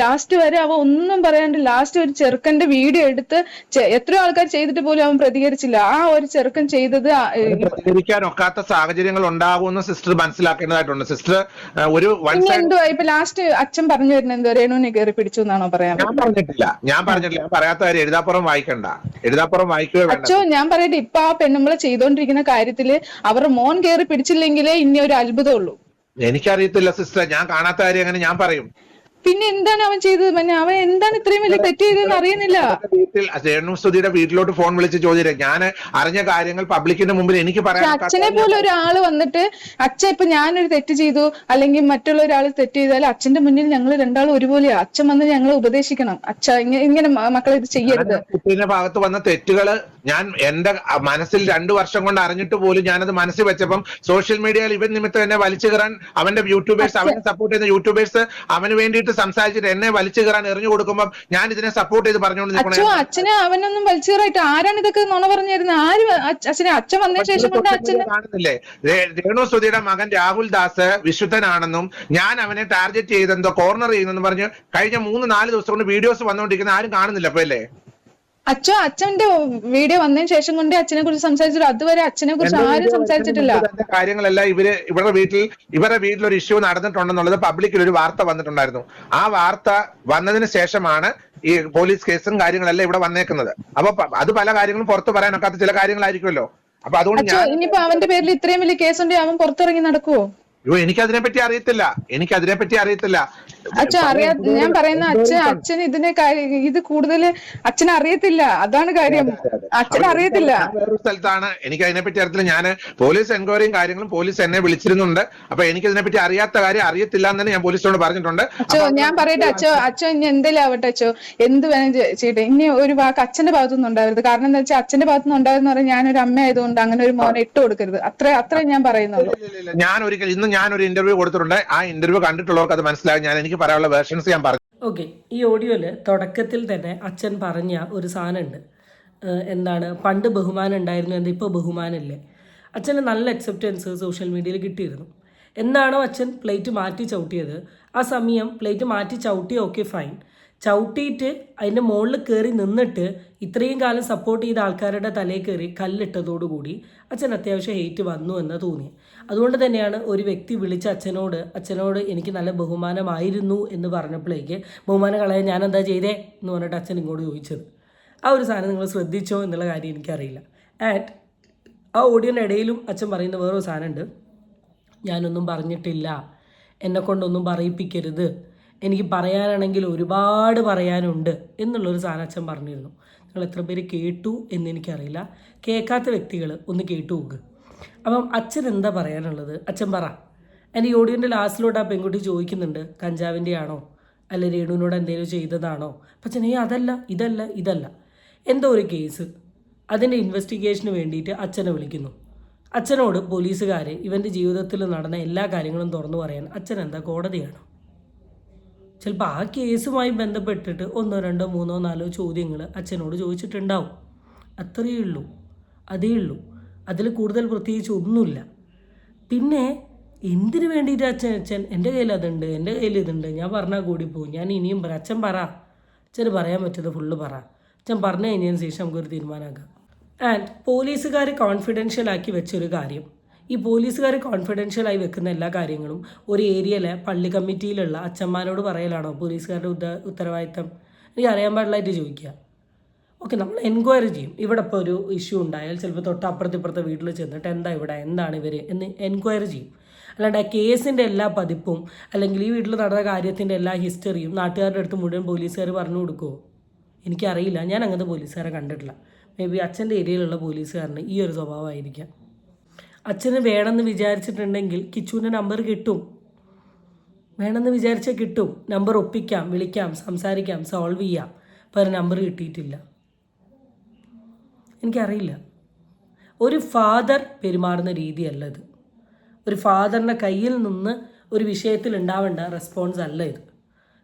ലാസ്റ്റ് വരെ അവ ഒന്നും പറയാണ്ട് ലാസ്റ്റ് ഒരു ചെറുക്കന്റെ വീഡിയോ എടുത്ത് എത്രയോ ആൾക്കാർ ചെയ്തിട്ട് പോലും അവൻ പ്രതികരിച്ചില്ല. ആ ഒരു ചെറുക്കൻ ചെയ്തത് പ്രതികരിക്കാൻ ഒക്കാത്ത സാഹചര്യങ്ങൾ ഉണ്ടാകുമെന്ന് സിസ്റ്റർ മനസ്സിലാക്കേണ്ടതായിട്ടുണ്ട്. സിസ്റ്റർ ഒരു എന്തുവാ ഇപ്പൊ ലാസ്റ്റ് അച്ഛൻ പറഞ്ഞു വരുന്നത് എന്തോ രേണുവിനെ കയറി പിടിച്ചു എന്നാണോ പറയാൻ? ഞാൻ പറഞ്ഞിട്ടില്ല. ഞാൻ പറയാത്ത കാര്യം എഴുതാപ്പുറം വായിക്കണ്ട. എഴുതാപ്പുറം വായിക്കുക വേണ്ട. അച്ഛോ ഞാൻ പറയട്ടെ, ഇപ്പൊ ആ പെണ്ണുമ്പളെ ചെയ്തോണ്ടിരിക്കുന്ന കാര്യത്തില് അവരുടെ മോൻ കയറി പിടിച്ചില്ലെങ്കിലേ ഇനി ഒരു അത്ഭുതം ഉള്ളൂ. എനിക്കറിയത്തില്ല സിസ്റ്റർ, ഞാൻ കാണാത്ത കാര്യം എങ്ങനെ ഞാൻ പറയും? പിന്നെ എന്താണ് അവൻ ചെയ്തത്? പിന്നെ അവൻ എന്താണ് ഇത്രയും വലിയ തെറ്റ് ചെയ്തതെന്ന് അറിയുന്നില്ല. വീട്ടിൽ രേണുസുധിയുടെ വീട്ടിലോട്ട് ഫോൺ വിളിച്ച് ചോദിച്ചു. ഞാൻ അറിഞ്ഞ കാര്യങ്ങൾ പബ്ലിക്കിന്റെ മുമ്പിൽ എനിക്ക് പറയാം. അച്ഛനെ പോലെ ഒരാള് വന്നിട്ട് അച്ഛൻ ഇപ്പൊ ഞാനൊരു തെറ്റ് ചെയ്തു അല്ലെങ്കിൽ മറ്റുള്ള ഒരാൾ തെറ്റ് ചെയ്താൽ അച്ഛന്റെ മുന്നിൽ ഞങ്ങൾ രണ്ടാളും ഒരുപോലെയാ. അച്ഛൻ വന്ന് ഞങ്ങളെ ഉപദേശിക്കണം. ഇങ്ങനെ മക്കളെ ഇത് ചെയ്യരുത്. കുട്ടീന്റെ ഭാഗത്ത് വന്ന തെറ്റുകള് ഞാൻ എന്റെ മനസ്സിൽ 2 വർഷം കൊണ്ട് അറിഞ്ഞിട്ട് പോലും ഞാനത് മനസ്സിൽ വെച്ചപ്പം സോഷ്യൽ മീഡിയയിൽ ഇവൻ നിമിത്തം എന്നെ വലിച്ചു കയറാൻ അവന്റെ യൂട്യൂബേഴ്സ്, അവനെ സപ്പോർട്ട് ചെയ്യുന്ന യൂട്യൂബേഴ്സ് അവന് വേണ്ടിയിട്ട് സംസാരിച്ചിട്ട് എന്നെ വലിച്ചു കയറാൻ എറിഞ്ഞു കൊടുക്കുമ്പോൾ ഞാൻ ഇതിനെ സപ്പോർട്ട് ചെയ്ത് പറഞ്ഞുകൊണ്ട് അച്ഛനെ അവനൊന്നും വലിച്ചു കയറായിട്ട് ആരാണ് ഇതൊക്കെ നുണ പറഞ്ഞിരുന്നത്? ആര് അച്ഛൻ വന്നതിന് ശേഷം കാണുന്നില്ലേ? രേണുസുധിയുടെ മകൻ രാഹുൽ ദാസ് വിശുദ്ധനാണെന്നും ഞാൻ അവനെ ടാർഗറ്റ് ചെയ്തെന്തോ കോർണർ ചെയ്യുന്നെന്ന് പറഞ്ഞ് കഴിഞ്ഞ 3-4 ദിവസം കൊണ്ട് വീഡിയോസ് വന്നുകൊണ്ടിരിക്കുന്ന ആരും കാണുന്നില്ല. അപ്പൊ അല്ലേ അച്ഛന്റെ വീഡിയോ വന്നതിന് ശേഷം കൊണ്ട് അച്ഛനെ കുറിച്ച് സംസാരിച്ചു. അതുവരെ അച്ഛനെ കുറിച്ച് ആരും സംസാരിച്ചിട്ടില്ല. കാര്യങ്ങളെല്ലാം ഇവരുടെ വീട്ടിൽ ഒരു ഇഷ്യൂ നടന്നിട്ടുണ്ടെന്നുള്ളത് പബ്ലിക്കിൽ ഒരു വാർത്ത വന്നിട്ടുണ്ടായിരുന്നു. ആ വാർത്ത വന്നതിന് ശേഷമാണ് ഈ പോലീസ് കേസും കാര്യങ്ങളെല്ലാം ഇവിടെ വന്നേക്കുന്നത്. അപ്പൊ അത് പല കാര്യങ്ങളും പുറത്തു പറയാനൊക്കാത്ത ചില കാര്യങ്ങളായിരിക്കുമല്ലോ. അപ്പൊ അതുകൊണ്ട് ഇനിയിപ്പോ അവന്റെ പേരിൽ ഇത്രയും വലിയ കേസുണ്ടെങ്കിൽ അവൻ പുറത്തിറങ്ങി നടക്കുവോ? എനിക്കതിനെപ്പറ്റി അറിയത്തില്ല. ഞാൻ പറയുന്ന അച്ഛൻ ഇത് കൂടുതൽ അച്ഛൻ അറിയത്തില്ല. അതാണ് കാര്യം. അച്ഛൻ അറിയത്തില്ല. വേറൊരു സ്ഥലത്താണ്. എനിക്ക് അതിനെപ്പറ്റി അറിയത്തില്ല. ഞാൻ പോലീസ് എൻക്വയറിയും കാര്യങ്ങളും പോലീസ് എന്നെ വിളിച്ചിരുന്നുണ്ട്. അപ്പൊ എനിക്ക് ഇതിനെപ്പറ്റി അറിയാത്ത കാര്യം അറിയത്തില്ല എന്ന് തന്നെ ഞാൻ പോലീസിനോട് പറഞ്ഞിട്ടുണ്ട്. ഞാൻ പറയട്ടെ അച്ഛൻ ഇനി എന്തെങ്കിലും ആവട്ടെ അച്ഛോ, എന്ത് വേണം ചെയ്യട്ടെ. ഇനി ഒരു വാക്ക് അച്ഛന്റെ ഭാഗത്തുനിന്ന് ഉണ്ടാവരുത്. കാരണം എന്താ വെച്ചാൽ അച്ഛന്റെ ഭാഗത്തുനിന്ന് ഉണ്ടാവെന്ന് പറഞ്ഞാൽ ഞാനൊരു അമ്മ ആയതുകൊണ്ട് അങ്ങനെ ഒരു മോനെ ഇട്ട് കൊടുക്കരുത്. അത്രേ ഞാൻ പറയുന്നുള്ളൂ. ഞാനൊരു ഇന്റർവ്യൂ കൊടുത്തിട്ടുണ്ട്. ആ ഇന്റർവ്യൂ കണ്ടിട്ടുള്ളവർക്ക് അത് മനസ്സിലാകും. എനിക്ക് പറയാനുള്ള വേർഷൻസ് ഞാൻ പറഞ്ഞു. ഓക്കെ, ഈ ഓഡിയോയിൽ തുടക്കത്തിൽ തന്നെ അച്ഛൻ പറഞ്ഞ ഒരു സാധനമുണ്ട്. എന്താണ്, പണ്ട് ബഹുമാനം ഉണ്ടായിരുന്നു, എന്താ ഇപ്പോൾ ബഹുമാനമില്ലേ? അച്ഛന് നല്ല അക്സെപ്റ്റൻസ് സോഷ്യൽ മീഡിയയിൽ കിട്ടിയിരുന്നു. എന്നാണോ അച്ഛൻ പ്ലേറ്റ് മാറ്റി ചവിട്ടിയത്, ആ സമയം പ്ലേറ്റ് മാറ്റി ചവിട്ടി, ഓക്കെ ഫൈൻ. ചവിട്ടിയിട്ട് അതിൻ്റെ മുകളിൽ കയറി നിന്നിട്ട് ഇത്രയും കാലം സപ്പോർട്ട് ചെയ്ത ആൾക്കാരുടെ തലയിൽ കയറി കല്ലിട്ടതോടുകൂടി അച്ഛൻ അത്യാവശ്യം ഹെയ്റ്റ് വന്നു എന്ന് തോന്നി. അതുകൊണ്ട് തന്നെയാണ് ഒരു വ്യക്തി വിളിച്ച് അച്ഛനോട് എനിക്ക് നല്ല ബഹുമാനമായിരുന്നു എന്ന് പറഞ്ഞപ്പോഴേക്ക് ബഹുമാനം കളയാൻ ഞാൻ എന്താ ചെയ്തേ എന്ന് പറഞ്ഞിട്ട് അച്ഛൻ ഇങ്ങോട്ട് ചോദിച്ചത്. ആ ഒരു സാധനം നിങ്ങൾ ശ്രദ്ധിച്ചോ എന്നുള്ള കാര്യം എനിക്കറിയില്ല. ആൻഡ് ആ ഓഡിയോൻ്റെ ഇടയിലും അച്ഛൻ പറയുന്ന വേറൊരു സാധനമുണ്ട്. ഞാനൊന്നും പറഞ്ഞിട്ടില്ല, എന്നെക്കൊണ്ടൊന്നും പറയിപ്പിക്കരുത്, എനിക്ക് പറയാനാണെങ്കിൽ ഒരുപാട് പറയാനുണ്ട് എന്നുള്ളൊരു സാധനം അച്ഛൻ പറഞ്ഞിരുന്നു. നിങ്ങൾ എത്ര പേര് കേട്ടു എന്നെനിക്കറിയില്ല. കേൾക്കാത്ത വ്യക്തികൾ ഒന്ന് കേട്ടു നോക്ക്. അപ്പം അച്ഛൻ എന്താ പറയാനുള്ളത് അച്ഛൻ പറ. എൻ്റെ ഈ ഓഡിയോൻ്റെ ലാസ്റ്റിലോട്ട് ആ പെൺകുട്ടി ചോദിക്കുന്നുണ്ട്, കഞ്ചാവിൻ്റെ ആണോ അല്ല രേണുവിനോട് എന്തെങ്കിലും ചെയ്തതാണോ? അപ്പം അച്ഛൻ ഇതല്ല എന്തോ ഒരു കേസ്, അതിൻ്റെ ഇൻവെസ്റ്റിഗേഷന് വേണ്ടിയിട്ട് അച്ഛനെ വിളിക്കുന്നു. അച്ഛനോട് പോലീസുകാർ ഇവൻ്റെ ജീവിതത്തിൽ നടന്ന എല്ലാ കാര്യങ്ങളും തുറന്നു പറയാൻ അച്ഛൻ എന്താ കോടതിയാണോ? ചിലപ്പോൾ ആ കേസുമായി ബന്ധപ്പെട്ടിട്ട് 1, 2, 3, 4 ചോദ്യങ്ങൾ അച്ഛനോട് ചോദിച്ചിട്ടുണ്ടാവും. അതേ ഉള്ളൂ. അതിൽ കൂടുതൽ പ്രത്യേകിച്ച് ഒന്നുമില്ല. പിന്നെ എന്തിനു വേണ്ടിയിട്ട് അച്ഛൻ എൻ്റെ കയ്യിൽ അതുണ്ട്, എൻ്റെ കയ്യിൽ ഇതുണ്ട്, ഞാൻ പറഞ്ഞാൽ കൂടി പോകും, ഞാൻ ഇനിയും പറ, അച്ഛൻ പറ, അച്ഛന് പറയാൻ പറ്റുന്നത് ഫുള്ള് പറ. അച്ഛൻ പറഞ്ഞു കഴിഞ്ഞതിന് ശേഷം നമുക്കൊരു തീരുമാനമാക്കാം. ആൻഡ് പോലീസുകാർ കോൺഫിഡൻഷ്യലാക്കി വെച്ചൊരു കാര്യം, ഈ പോലീസുകാർ കോൺഫിഡൻഷ്യലായി വെക്കുന്ന എല്ലാ കാര്യങ്ങളും ഒരു ഏരിയയിലെ പള്ളി കമ്മിറ്റിയിലുള്ള അച്ഛന്മാരോട് പറയലാണോ പോലീസുകാരുടെ ഉത്തരവാദിത്തം? എനിക്ക് അറിയാൻ പാടില്ലായിട്ട് ചോദിക്കുക. ഓക്കെ, നമ്മൾ എൻക്വയറി ചെയ്യും. ഇവിടെ ഇപ്പോൾ ഒരു ഇഷ്യൂ ഉണ്ടായാൽ ചിലപ്പോൾ തൊട്ടപ്പുറത്തിപ്പുറത്തെ വീട്ടിൽ ചെന്നിട്ട് എന്താണ് ഇവർ എന്ന് എൻക്വയറി ചെയ്യും. അല്ലാണ്ട് ആ കേസിൻ്റെ എല്ലാ പതിപ്പും അല്ലെങ്കിൽ ഈ വീട്ടിൽ നടന്ന കാര്യത്തിൻ്റെ എല്ലാ ഹിസ്റ്ററിയും നാട്ടുകാരുടെ അടുത്ത് മുഴുവൻ പോലീസുകാർ പറഞ്ഞു കൊടുക്കുമോ? എനിക്കറിയില്ല, ഞാൻ അങ്ങനത്തെ പോലീസുകാരെ കണ്ടിട്ടില്ല. മേ ബി അച്ഛൻ്റെ ഏരിയയിലുള്ള പോലീസുകാരന് ഈ ഒരു സ്വഭാവമായിരിക്കാം. അച്ഛന് വേണമെന്ന് വിചാരിച്ചിട്ടുണ്ടെങ്കിൽ കിച്ചുവിൻ്റെ നമ്പർ കിട്ടും, വേണമെന്ന് വിചാരിച്ചാൽ കിട്ടും. നമ്പർ ഒപ്പിക്കാം, വിളിക്കാം, സംസാരിക്കാം, സോൾവ് ചെയ്യാം. അപ്പോൾ നമ്പർ കിട്ടിയിട്ടില്ല. എനിക്കറിയില്ല. ഒരു ഫാദർ പെരുമാറുന്ന രീതിയല്ല ഇത്. ഒരു ഫാദറിൻ്റെ കയ്യിൽ നിന്ന് ഒരു വിഷയത്തിൽ ഉണ്ടാവേണ്ട റെസ്പോൺസ് അല്ല ഇത്.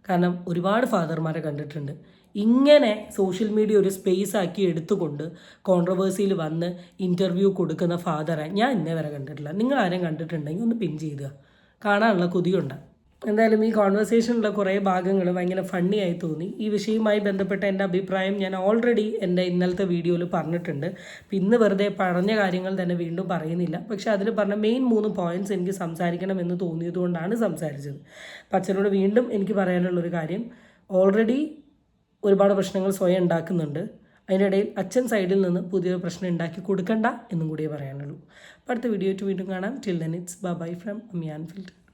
കാരണം ഒരുപാട് ഫാദർമാരെ കണ്ടിട്ടുണ്ട് ഇങ്ങനെ സോഷ്യൽ മീഡിയ ഒരു സ്പേസ് ആക്കി എടുത്തുകൊണ്ട് കോൺട്രവേഴ്സിയിൽ വന്ന് ഇൻ്റർവ്യൂ കൊടുക്കുന്ന ഫാദറെ ഞാൻ ഇന്നേ വരെ കണ്ടിട്ടില്ല. നിങ്ങൾ ആരും കണ്ടിട്ടുണ്ടെങ്കിൽ ഒന്ന് പിൻ ചെയ്യുക, കാണാനുള്ള കൊതിയുണ്ട്. എന്തായാലും ഈ കോൺവെർസേഷനിലുള്ള കുറേ ഭാഗങ്ങൾ ഭയങ്കര ഫണ്ണി ആയി തോന്നി. ഈ വിഷയവുമായി ബന്ധപ്പെട്ട എൻ്റെ അഭിപ്രായം ഞാൻ ഓൾറെഡി എൻ്റെ ഇന്നലത്തെ വീഡിയോയിൽ പറഞ്ഞിട്ടുണ്ട്. ഇന്ന് വെറുതെ പറഞ്ഞ കാര്യങ്ങൾ തന്നെ വീണ്ടും പറയുന്നില്ല. പക്ഷേ അതിൽ പറഞ്ഞ മെയിൻ 3 പോയിൻറ്റ്സ് എനിക്ക് സംസാരിക്കണമെന്ന് തോന്നിയതുകൊണ്ടാണ് സംസാരിച്ചത്. അപ്പം അച്ഛനോട് വീണ്ടും എനിക്ക് പറയാനുള്ളൊരു കാര്യം, ഓൾറെഡി ഒരുപാട് പ്രശ്നങ്ങൾ സ്വയം ഉണ്ടാക്കുന്നുണ്ട്. അതിനിടയിൽ അച്ഛൻ സൈഡിൽ നിന്ന് പുതിയൊരു പ്രശ്നം ഉണ്ടാക്കി കൊടുക്കണ്ട എന്നും കൂടിയേ പറയാനുള്ളൂ. അപ്പോൾ അടുത്ത വീഡിയോ വീണ്ടും കാണാം. Till then it's bye from Amiyan filter.